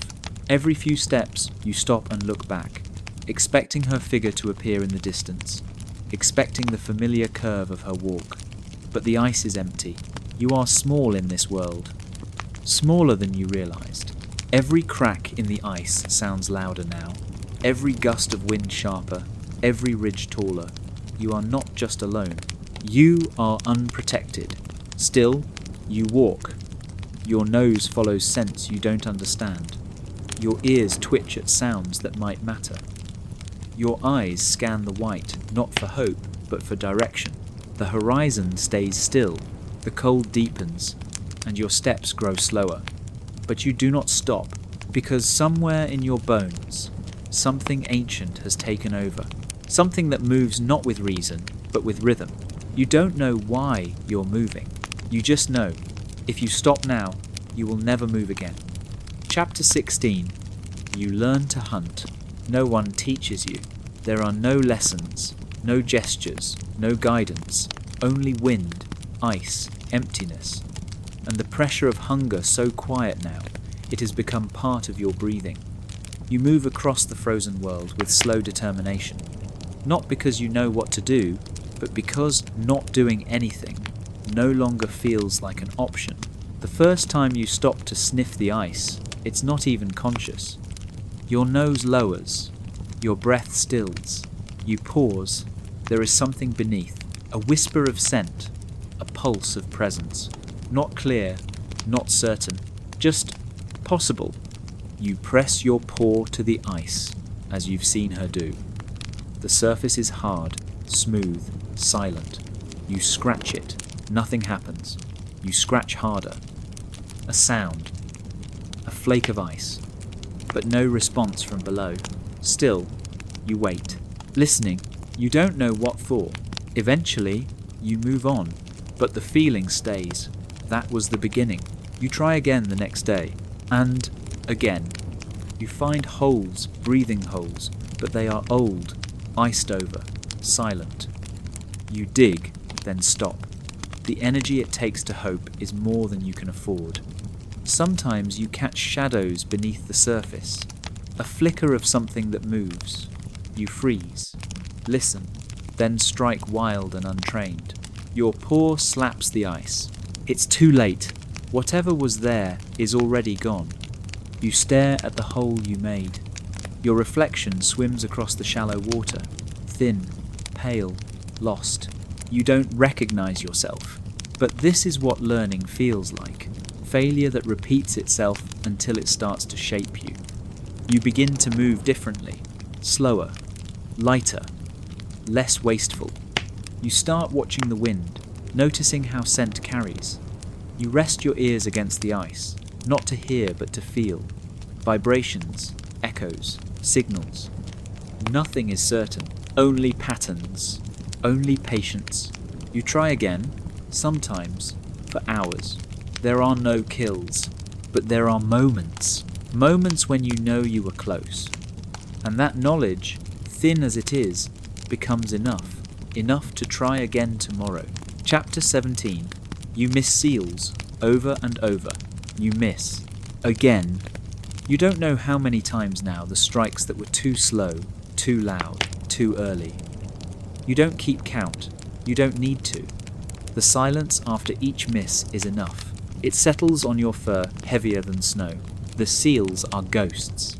Every few steps, you stop and look back, expecting her figure to appear in the distance, expecting the familiar curve of her walk. But the ice is empty. You are small in this world, smaller than you realized. Every crack in the ice sounds louder now, every gust of wind sharper, every ridge taller. You are not just alone. You are unprotected. Still, you walk. Your nose follows scents you don't understand. Your ears twitch at sounds that might matter. Your eyes scan the white, not for hope, but for direction. The horizon stays still. The cold deepens, and your steps grow slower. But you do not stop, because somewhere in your bones, something ancient has taken over. Something that moves not with reason, but with rhythm. You don't know why you're moving. You just know, if you stop now, you will never move again. Chapter 16. You learn to hunt. No one teaches you. There are no lessons, no gestures, no guidance, only wind, ice, emptiness, and the pressure of hunger so quiet now, it has become part of your breathing. You move across the frozen world with slow determination, not because you know what to do, but because not doing anything no longer feels like an option. The first time you stop to sniff the ice, it's not even conscious. Your nose lowers, your breath stills, you pause, there is something beneath, a whisper of scent, a pulse of presence, not clear, not certain, just possible. You press your paw to the ice, as you've seen her do. The surface is hard, smooth, silent. You scratch it, nothing happens. You scratch harder. A sound, a flake of ice, but no response from below. Still, you wait, listening. You don't know what for. Eventually, you move on, but the feeling stays. That was the beginning. You try again the next day, and again. You find holes, breathing holes, but they are old, iced over, silent. You dig, then stop. The energy it takes to hope is more than you can afford. Sometimes you catch shadows beneath the surface, a flicker of something that moves. You freeze, listen, then strike wild and untrained. Your paw slaps the ice. It's too late. Whatever was there is already gone. You stare at the hole you made. Your reflection swims across the shallow water, thin, pale, lost. You don't recognize yourself. But this is what learning feels like. Failure that repeats itself until it starts to shape you. You begin to move differently, slower, lighter, less wasteful. You start watching the wind, noticing how scent carries. You rest your ears against the ice, not to hear but to feel. Vibrations, echoes, signals. Nothing is certain, only patterns, only patience. You try again, sometimes, for hours. There are no kills, but there are moments. Moments when you know you were close. And that knowledge, thin as it is, becomes enough. Enough to try again tomorrow. Chapter 17. You miss seals, over and over. You miss. Again. You don't know how many times now the strikes that were too slow, too loud, too early. You don't keep count. You don't need to. The silence after each miss is enough. It settles on your fur heavier than snow. The seals are ghosts.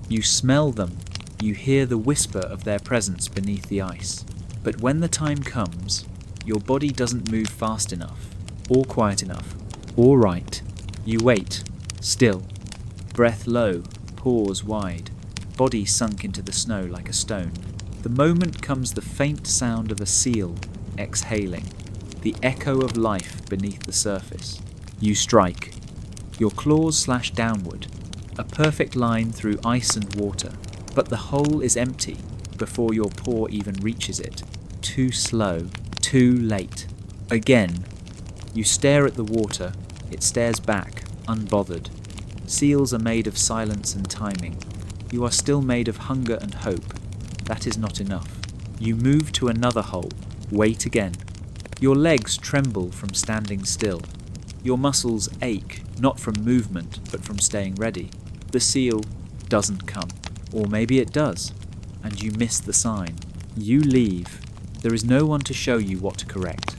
You smell them. You hear the whisper of their presence beneath the ice. But when the time comes, your body doesn't move fast enough, or quiet enough, or right. You wait, still. Breath low, pores wide, body sunk into the snow like a stone. The moment comes the faint sound of a seal exhaling, the echo of life beneath the surface. You strike. Your claws slash downward, a perfect line through ice and water, but the hole is empty before your paw even reaches it. Too slow, too late. Again, you stare at the water, it stares back, unbothered. Seals are made of silence and timing. You are still made of hunger and hope. That is not enough. You move to another hole, wait again. Your legs tremble from standing still. Your muscles ache, not from movement, but from staying ready. The seal doesn't come. Or maybe it does, and you miss the sign. You leave. There is no one to show you what to correct.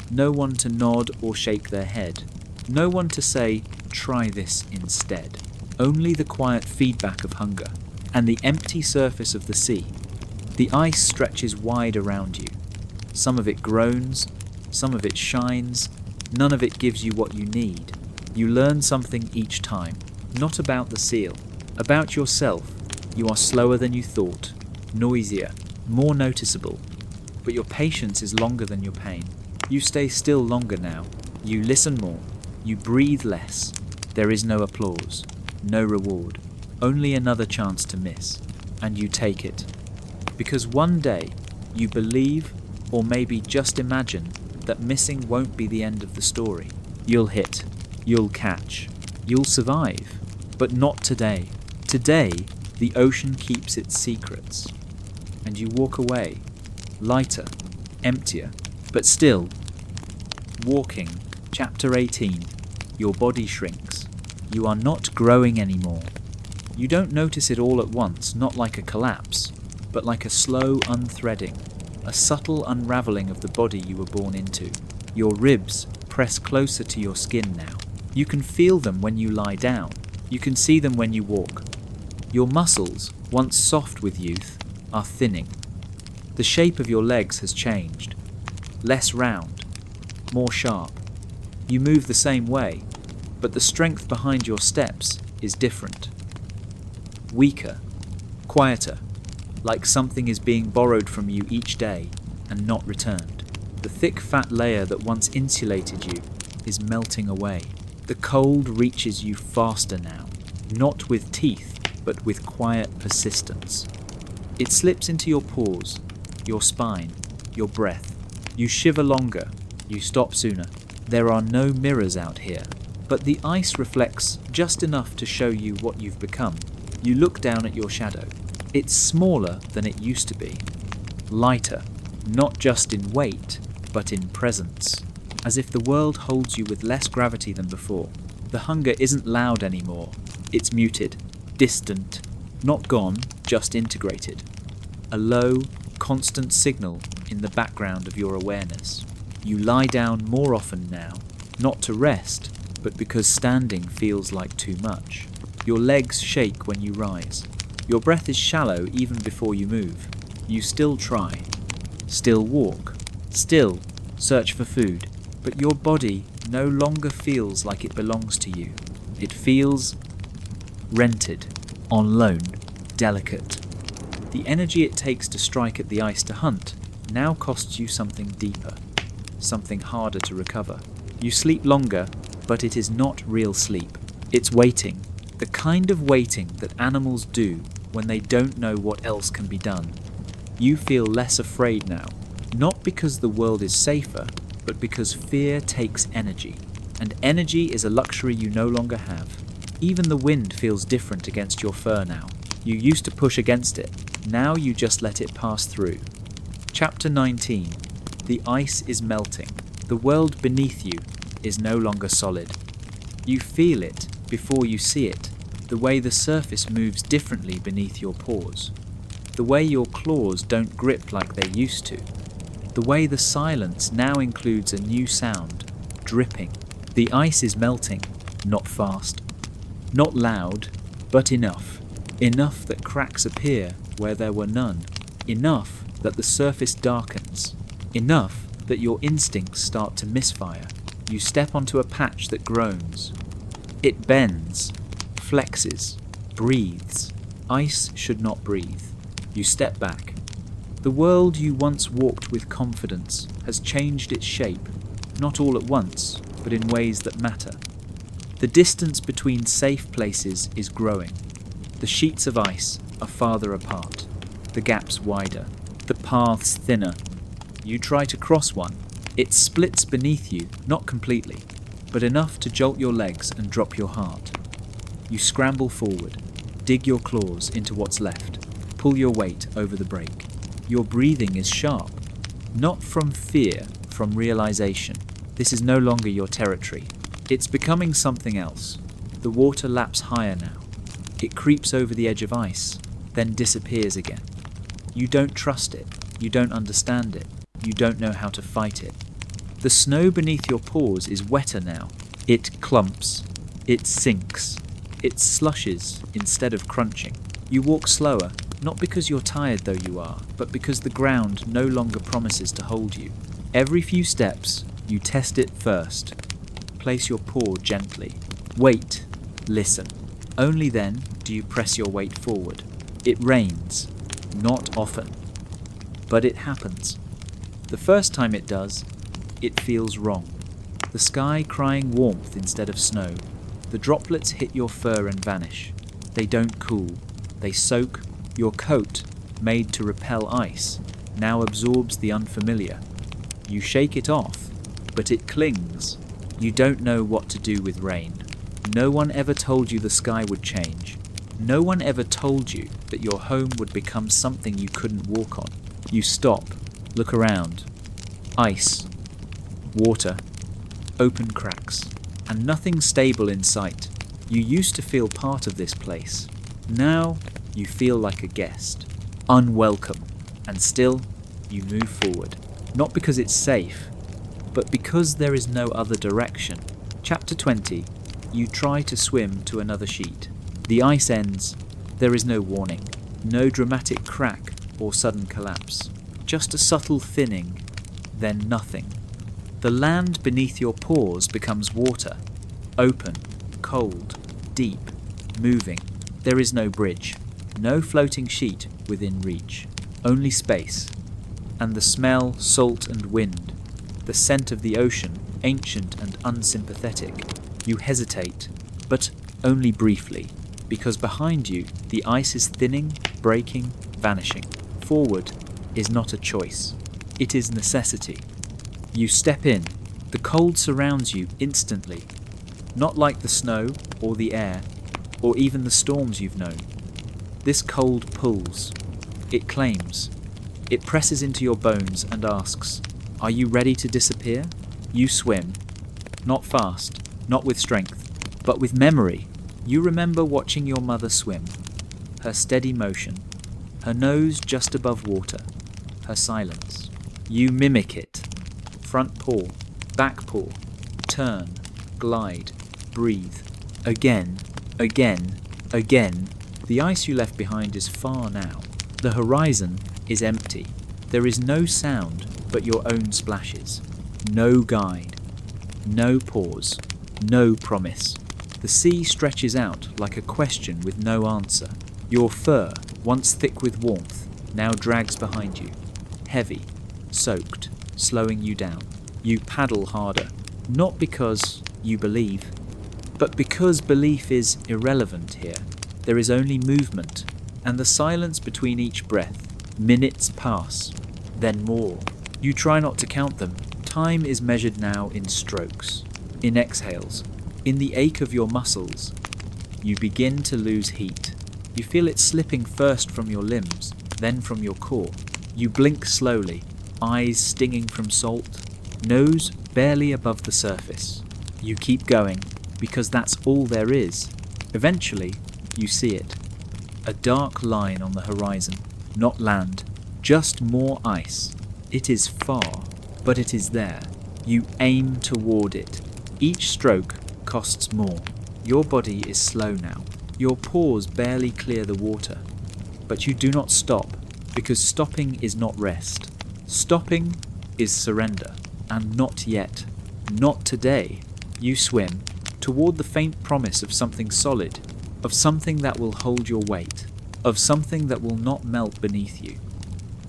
No one to nod or shake their head. No one to say, try this instead. Only the quiet feedback of hunger, and the empty surface of the sea. The ice stretches wide around you. Some of it groans, some of it shines, none of it gives you what you need. You learn something each time, not about the seal, about yourself. You are slower than you thought, noisier, more noticeable, but your patience is longer than your pain. You stay still longer now. You listen more. You breathe less. There is no applause, no reward, only another chance to miss, and you take it. Because one day you believe, or maybe just imagine, that missing won't be the end of the story. You'll hit, you'll catch, you'll survive, but not today. Today, the ocean keeps its secrets, and you walk away, lighter, emptier, but still. Walking, Chapter 18. Your body shrinks. You are not growing anymore. You don't notice it all at once, not like a collapse, but like a slow unthreading, a subtle unraveling of the body you were born into. Your ribs press closer to your skin now. You can feel them when you lie down. You can see them when you walk. Your muscles, once soft with youth, are thinning. The shape of your legs has changed. Less round, more sharp. You move the same way, but the strength behind your steps is different. Weaker, quieter, like something is being borrowed from you each day and not returned. The thick fat layer that once insulated you is melting away. The cold reaches you faster now, not with teeth, but with quiet persistence. It slips into your pores, your spine, your breath. You shiver longer, you stop sooner. There are no mirrors out here, but the ice reflects just enough to show you what you've become. You look down at your shadow. It's smaller than it used to be, lighter, not just in weight, but in presence, as if the world holds you with less gravity than before. The hunger isn't loud anymore. It's muted, distant, not gone, just integrated. A low, constant signal in the background of your awareness. You lie down more often now, not to rest, but because standing feels like too much. Your legs shake when you rise. Your breath is shallow even before you move. You still try, still walk, still search for food, but your body no longer feels like it belongs to you. It feels rented, on loan, delicate. The energy it takes to strike at the ice to hunt now costs you something deeper, something harder to recover. You sleep longer, but it is not real sleep. It's waiting, the kind of waiting that animals do when they don't know what else can be done. You feel less afraid now, not because the world is safer, but because fear takes energy, and energy is a luxury you no longer have. Even the wind feels different against your fur now. You used to push against it, now you just let it pass through. Chapter 19. The ice is melting. The world beneath you is no longer solid. You feel it before you see it, the way the surface moves differently beneath your paws, the way your claws don't grip like they used to, the way the silence now includes a new sound, dripping. The ice is melting, not fast, not loud, but enough. Enough that cracks appear where there were none. Enough that the surface darkens. Enough that your instincts start to misfire. You step onto a patch that groans. It bends, flexes, breathes. Ice should not breathe. You step back. The world you once walked with confidence has changed its shape, not all at once, but in ways that matter. The distance between safe places is growing. The sheets of ice are farther apart, the gaps wider, the paths thinner. You try to cross one. It splits beneath you, not completely, but enough to jolt your legs and drop your heart. You scramble forward, dig your claws into what's left, pull your weight over the break. Your breathing is sharp, not from fear, from realization. This is no longer your territory. It's becoming something else. The water laps higher now. It creeps over the edge of ice, then disappears again. You don't trust it. You don't understand it. You don't know how to fight it. The snow beneath your paws is wetter now. It clumps. It sinks. It slushes instead of crunching. You walk slower, not because you're tired though you are, but because the ground no longer promises to hold you. Every few steps, you test it first. Place your paw gently. Wait. Listen. Only then do you press your weight forward. It rains. Not often. But it happens. The first time it does, it feels wrong. The sky crying warmth instead of snow. The droplets hit your fur and vanish. They don't cool. They soak. Your coat, made to repel ice, now absorbs the unfamiliar. You shake it off, but it clings. You don't know what to do with rain. No one ever told you the sky would change. No one ever told you that your home would become something you couldn't walk on. You stop, look around. Ice, water, open cracks, and nothing stable in sight. You used to feel part of this place. Now you feel like a guest, unwelcome, and still you move forward. Not because it's safe, but because there is no other direction. Chapter 20. You try to swim to another sheet. The ice ends. There is no warning, no dramatic crack or sudden collapse. Just a subtle thinning, then nothing. The land beneath your paws becomes water, open, cold, deep, moving. There is no bridge, no floating sheet within reach, only space. And the smell, salt and wind, the scent of the ocean, ancient and unsympathetic. You hesitate, but only briefly, because behind you the ice is thinning, breaking, vanishing. Forward is not a choice. It is necessity. You step in. The cold surrounds you instantly, not like the snow or the air or even the storms you've known. This cold pulls. It claims. It presses into your bones and asks, "Are you ready to disappear?" You swim. Not fast, not with strength, but with memory. You remember watching your mother swim. Her steady motion. Her nose just above water. Her silence. You mimic it. Front paw, back paw, turn, glide, breathe. Again, again, again. The ice you left behind is far now. The horizon is empty. There is no sound but your own splashes. No guide. No pause. No promise. The sea stretches out like a question with no answer. Your fur, once thick with warmth, now drags behind you. Heavy, soaked, slowing you down. You paddle harder, not because you believe, but because belief is irrelevant here. There is only movement, and the silence between each breath. Minutes pass, then more. You try not to count them. Time is measured now in strokes, in exhales, in the ache of your muscles. You begin to lose heat. You feel it slipping first from your limbs, then from your core. You blink slowly, eyes stinging from salt, nose barely above the surface. You keep going, because that's all there is. Eventually, you see it. A dark line on the horizon, not land, just more ice. It is far, but it is there. You aim toward it. Each stroke costs more. Your body is slow now. Your paws barely clear the water. But you do not stop, because stopping is not rest. Stopping is surrender. And not yet. Not today. You swim toward the faint promise of something solid, of something that will hold your weight, of something that will not melt beneath you.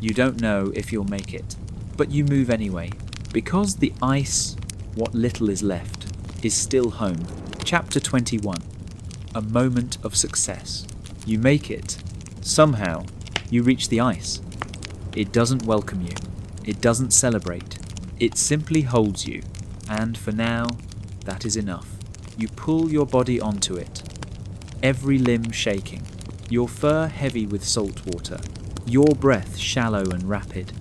You don't know if you'll make it, but you move anyway, because the ice, what little is left, is still home. Chapter 21. A moment of success. You make it. Somehow, you reach the ice. It doesn't welcome you. It doesn't celebrate. It simply holds you, and for now, that is enough. You pull your body onto it, every limb shaking, your fur heavy with salt water, your breath shallow and rapid.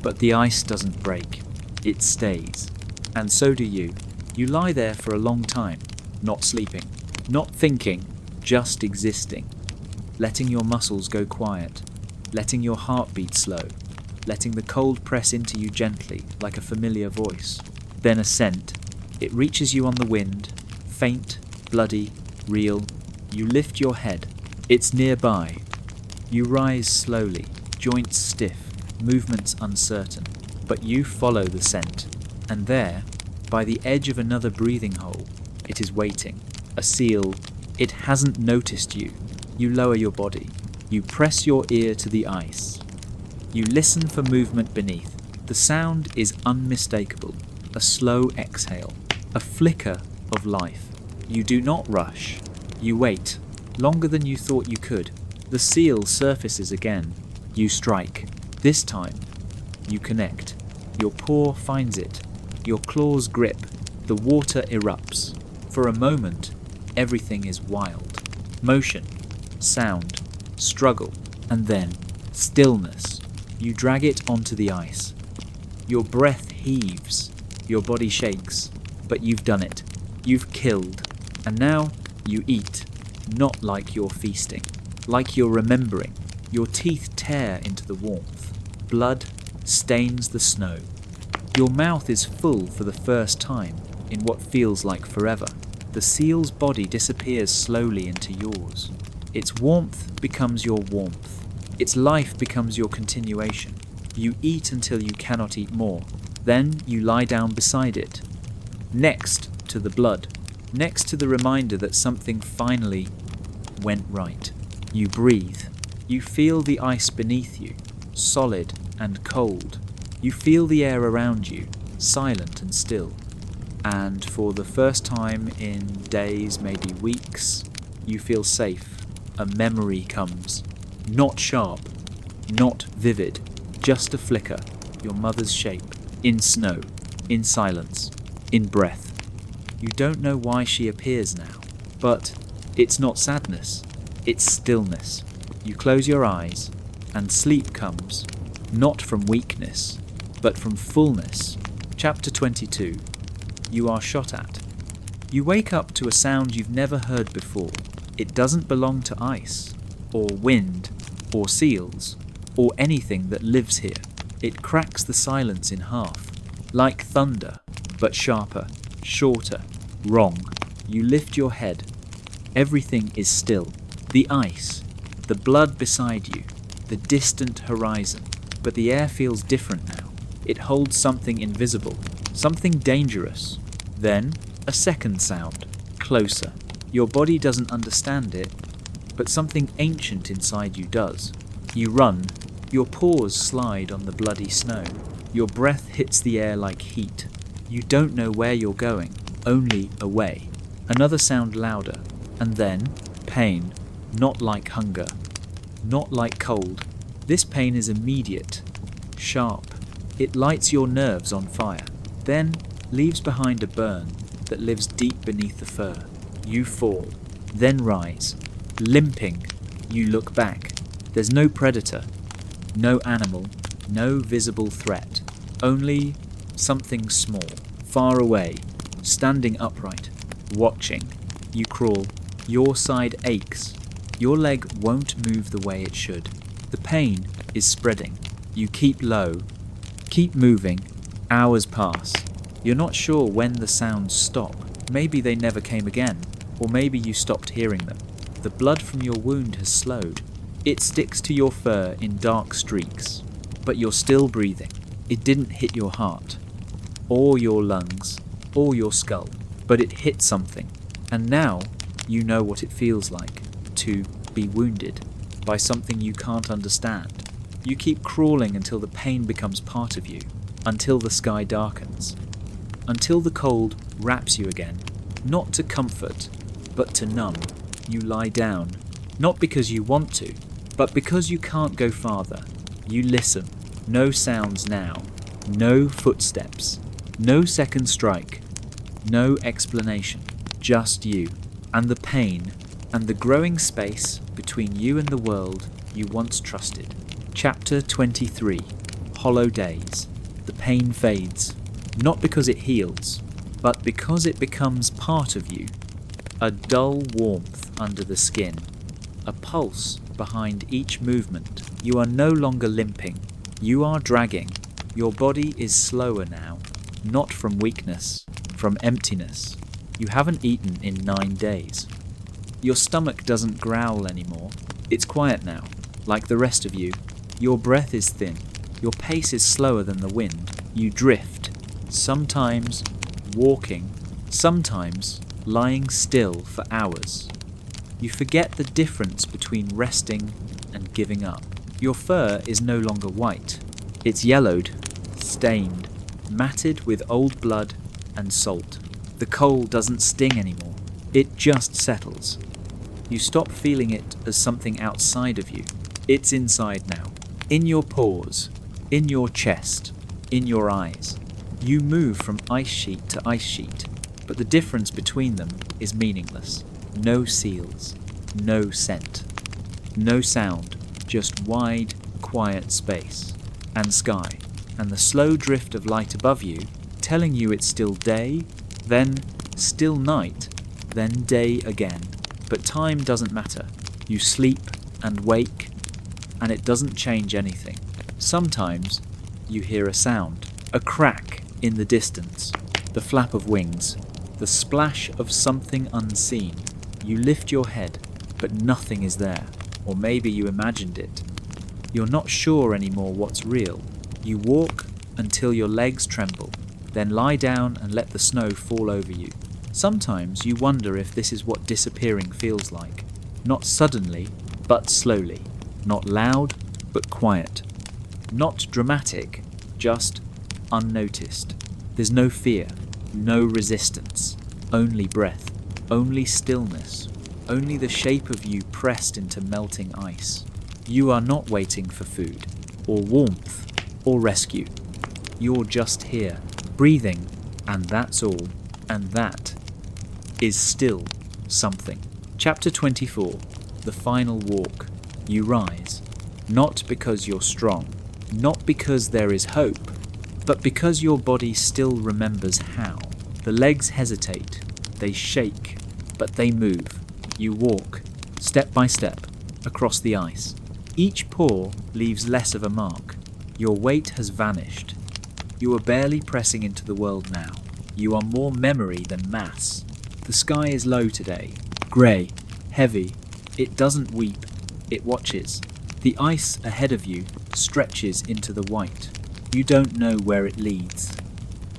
But the ice doesn't break, it stays. And so do you. You lie there for a long time, not sleeping, not thinking, just existing, letting your muscles go quiet, letting your heart beat slow, letting the cold press into you gently like a familiar voice. Then a scent. It reaches you on the wind, faint, bloody, real. You lift your head. It's nearby. You rise slowly, joints stiff, movements uncertain. But you follow the scent. And there, by the edge of another breathing hole, it is waiting. A seal. It hasn't noticed you. You lower your body. You press your ear to the ice. You listen for movement beneath. The sound is unmistakable. A slow exhale. A flicker of life. You do not rush. You wait, longer than you thought you could. The seal surfaces again. You strike. This time, you connect. Your paw finds it. Your claws grip. The water erupts. For a moment, everything is wild. Motion, sound, struggle, and then stillness. You drag it onto the ice. Your breath heaves. Your body shakes. But you've done it. You've killed. And now you eat. Not like you're feasting. Like you're remembering. Your teeth tear into the warmth. Blood stains the snow. Your mouth is full for the first time in what feels like forever. The seal's body disappears slowly into yours. Its warmth becomes your warmth. Its life becomes your continuation. You eat until you cannot eat more. Then you lie down beside it. Next to the blood. Next to the reminder that something finally went right. You breathe. You feel the ice beneath you, solid and cold. You feel the air around you, silent and still. And for the first time in days, maybe weeks, you feel safe. A memory comes. Not sharp, not vivid, just a flicker. Your mother's shape. In snow, in silence, in breath. You don't know why she appears now, but it's not sadness, it's stillness. You close your eyes, and sleep comes, not from weakness, but from fullness. Chapter 22. You are shot at. You wake up to a sound you've never heard before. It doesn't belong to ice, or wind, or seals, or anything that lives here. It cracks the silence in half, like thunder, but sharper, shorter, wrong. You lift your head. Everything is still. The ice, the blood beside you, the distant horizon. But the air feels different now. It holds something invisible, something dangerous. Then, a second sound, closer. Your body doesn't understand it, but something ancient inside you does. You run. Your paws slide on the bloody snow. Your breath hits the air like heat. You don't know where you're going, only away. Another sound louder, and then pain, not like hunger, not like cold. This pain is immediate, sharp. It lights your nerves on fire, then leaves behind a burn that lives deep beneath the fur. You fall, then rise. Limping, you look back. There's no predator, no animal, no visible threat. Only something small, far away, standing upright, watching. You crawl. Your side aches. Your leg won't move the way it should. The pain is spreading. You keep low, keep moving. Hours pass. You're not sure when the sounds stop. Maybe they never came again, or maybe you stopped hearing them. The blood from your wound has slowed. It sticks to your fur in dark streaks, but you're still breathing. It didn't hit your heart, or your lungs, or your skull, but it hit something. And now you know what it feels like to be wounded by something you can't understand. You keep crawling until the pain becomes part of you, until the sky darkens, until the cold wraps you again, not to comfort, but to numb. You lie down, not because you want to, but because you can't go farther. You listen. No sounds now. No footsteps. No second strike. No explanation. Just you, and the pain, and the growing space between you and the world you once trusted. Chapter 23. Hollow days. The pain fades, not because it heals, but because it becomes part of you. A dull warmth under the skin, a pulse behind each movement. You are no longer limping, you are dragging. Your body is slower now, not from weakness, from emptiness. You haven't eaten in 9 days. Your stomach doesn't growl anymore. It's quiet now, like the rest of you. Your breath is thin. Your pace is slower than the wind. You drift, sometimes walking, sometimes lying still for hours. You forget the difference between resting and giving up. Your fur is no longer white. It's yellowed, stained, matted with old blood and salt. The cold doesn't sting anymore. It just settles. You stop feeling it as something outside of you. It's inside now. In your pores, in your chest, in your eyes. You move from ice sheet to ice sheet, but the difference between them is meaningless. No seals, no scent, no sound, just wide, quiet space, and sky, and the slow drift of light above you, telling you it's still day, then still night, then day again. But time doesn't matter. You sleep and wake, and it doesn't change anything. Sometimes you hear a sound, a crack in the distance, the flap of wings, the splash of something unseen. You lift your head, but nothing is there, or maybe you imagined it. You're not sure anymore what's real. You walk until your legs tremble, then lie down and let the snow fall over you. Sometimes you wonder if this is what disappearing feels like. Not suddenly, but slowly. Not loud, but quiet. Not dramatic, just unnoticed. There's no fear, no resistance, only breath, only stillness, only the shape of you pressed into melting ice. You are not waiting for food, or warmth, or rescue. You're just here, breathing, and that's all, and that is still something. Chapter 24. The Final Walk. You rise, not because you're strong, not because there is hope, but because your body still remembers how. The legs hesitate, they shake, but they move. You walk, step by step, across the ice. Each paw leaves less of a mark. Your weight has vanished. You are barely pressing into the world now. You are more memory than mass. The sky is low today, grey, heavy. It doesn't weep, it watches. The ice ahead of you stretches into the white. You don't know where it leads,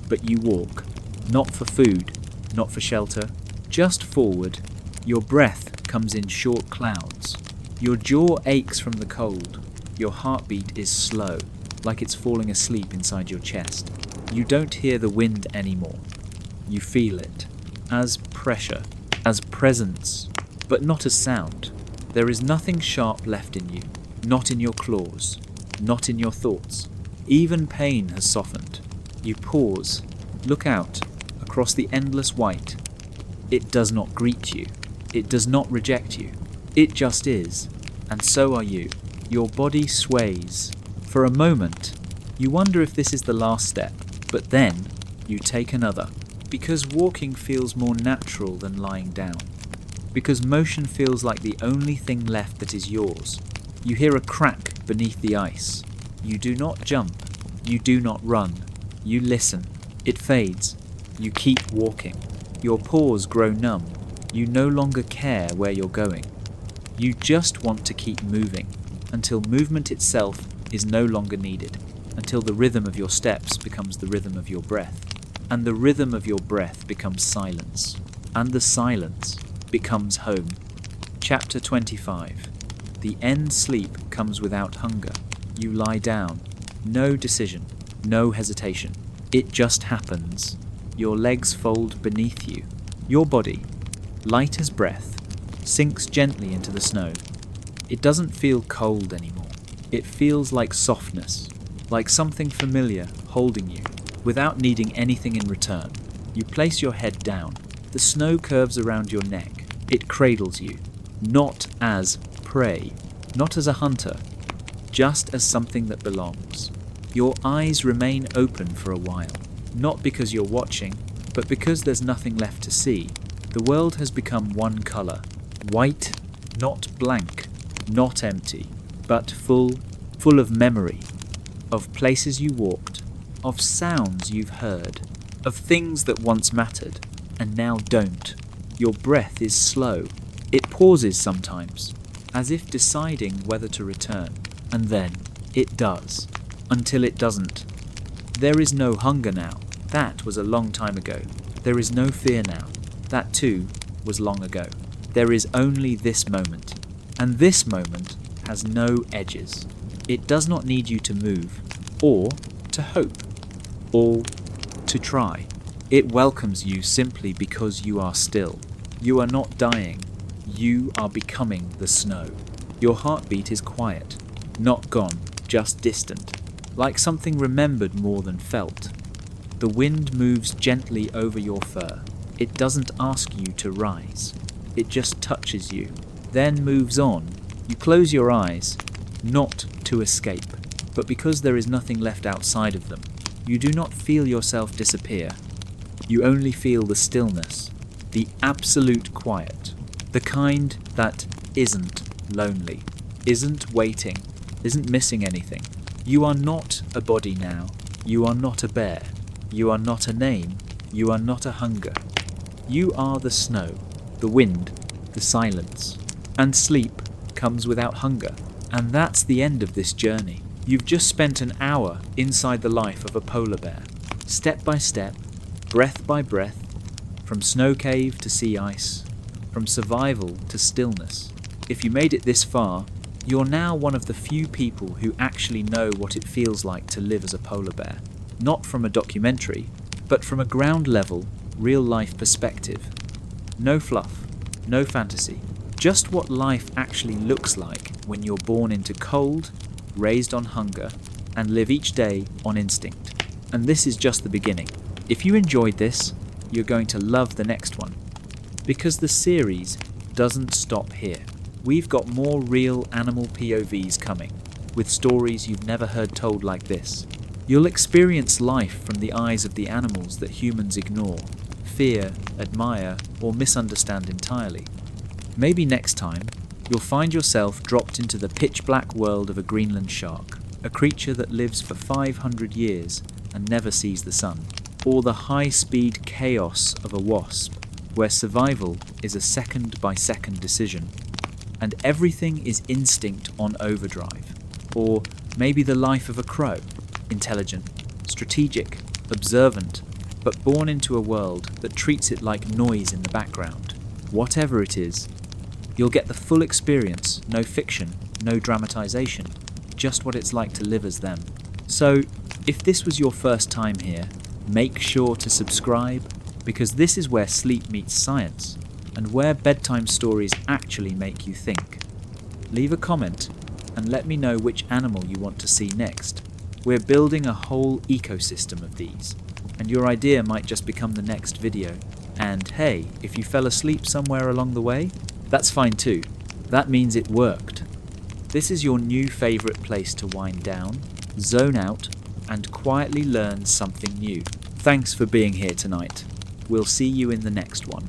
but you walk, not for food, not for shelter, just forward. Your breath comes in short clouds. Your jaw aches from the cold. Your heartbeat is slow, like it's falling asleep inside your chest. You don't hear the wind anymore. You feel it, as pressure, as presence, but not as sound. There is nothing sharp left in you, not in your claws, not in your thoughts. Even pain has softened. You pause, look out, across the endless white. It does not greet you. It does not reject you. It just is, and so are you. Your body sways. For a moment, you wonder if this is the last step, but then you take another. Because walking feels more natural than lying down. Because motion feels like the only thing left that is yours. You hear a crack beneath the ice. You do not jump. You do not run. You listen. It fades. You keep walking. Your paws grow numb. You no longer care where you're going. You just want to keep moving until movement itself is no longer needed, until the rhythm of your steps becomes the rhythm of your breath, and the rhythm of your breath becomes silence, and the silence becomes home. Chapter 25. The end sleep comes without hunger. You lie down. No decision, no hesitation. It just happens. Your legs fold beneath you. Your body, light as breath, sinks gently into the snow. It doesn't feel cold anymore. It feels like softness, like something familiar holding you, without needing anything in return. You place your head down. The snow curves around your neck. It cradles you, not as prey, not as a hunter, just as something that belongs. Your eyes remain open for a while, not because you're watching, but because there's nothing left to see. The world has become one colour, white, not blank, not empty, but full of memory, of places you walked, of sounds you've heard, of things that once mattered and now don't. Your breath is slow. It pauses sometimes, as if deciding whether to return, and then it does, until it doesn't. There is no hunger now. That was a long time ago. There is no fear now. That too was long ago. There is only this moment, and this moment has no edges. It does not need you to move, or to hope, or to try. It welcomes you simply because you are still. You are not dying. You are becoming the snow. Your heartbeat is quiet, not gone, just distant, like something remembered more than felt. The wind moves gently over your fur. It doesn't ask you to rise. It just touches you, then moves on. You close your eyes, not to escape, but because there is nothing left outside of them. You do not feel yourself disappear. You only feel the stillness, the absolute quiet, the kind that isn't lonely, isn't waiting, isn't missing anything. You are not a body now. You are not a bear. You are not a name. You are not a hunger. You are the snow, the wind, the silence. And sleep comes without hunger. And that's the end of this journey. You've just spent an hour inside the life of a polar bear, step by step, breath by breath, from snow cave to sea ice, from survival to stillness. If you made it this far, you're now one of the few people who actually know what it feels like to live as a polar bear. Not from a documentary, but from a ground level, real life perspective. No fluff, no fantasy, just what life actually looks like when you're born into cold, raised on hunger, and live each day on instinct. And this is just the beginning. If you enjoyed this, you're going to love the next one, because the series doesn't stop here. we've got more real animal POVs coming, with stories you've never heard told like this. You'll experience life from the eyes of the animals that humans ignore, fear, admire, or misunderstand entirely. Maybe next time, you'll find yourself dropped into the pitch-black world of a Greenland shark, a creature that lives for 500 years and never sees the sun. Or the high-speed chaos of a wasp, where survival is a second-by-second decision, and everything is instinct on overdrive. Or maybe the life of a crow, intelligent, strategic, observant, but born into a world that treats it like noise in the background. Whatever it is, you'll get the full experience, no fiction, no dramatization, just what it's like to live as them. So, if this was your first time here, make sure to subscribe, because this is where sleep meets science, and where bedtime stories actually make you think. Leave a comment, and let me know which animal you want to see next. We're building a whole ecosystem of these, and your idea might just become the next video. And hey, if you fell asleep somewhere along the way, that's fine too. That means it worked. This is your new favourite place to wind down, zone out, and quietly learn something new. Thanks for being here tonight. We'll see you in the next one.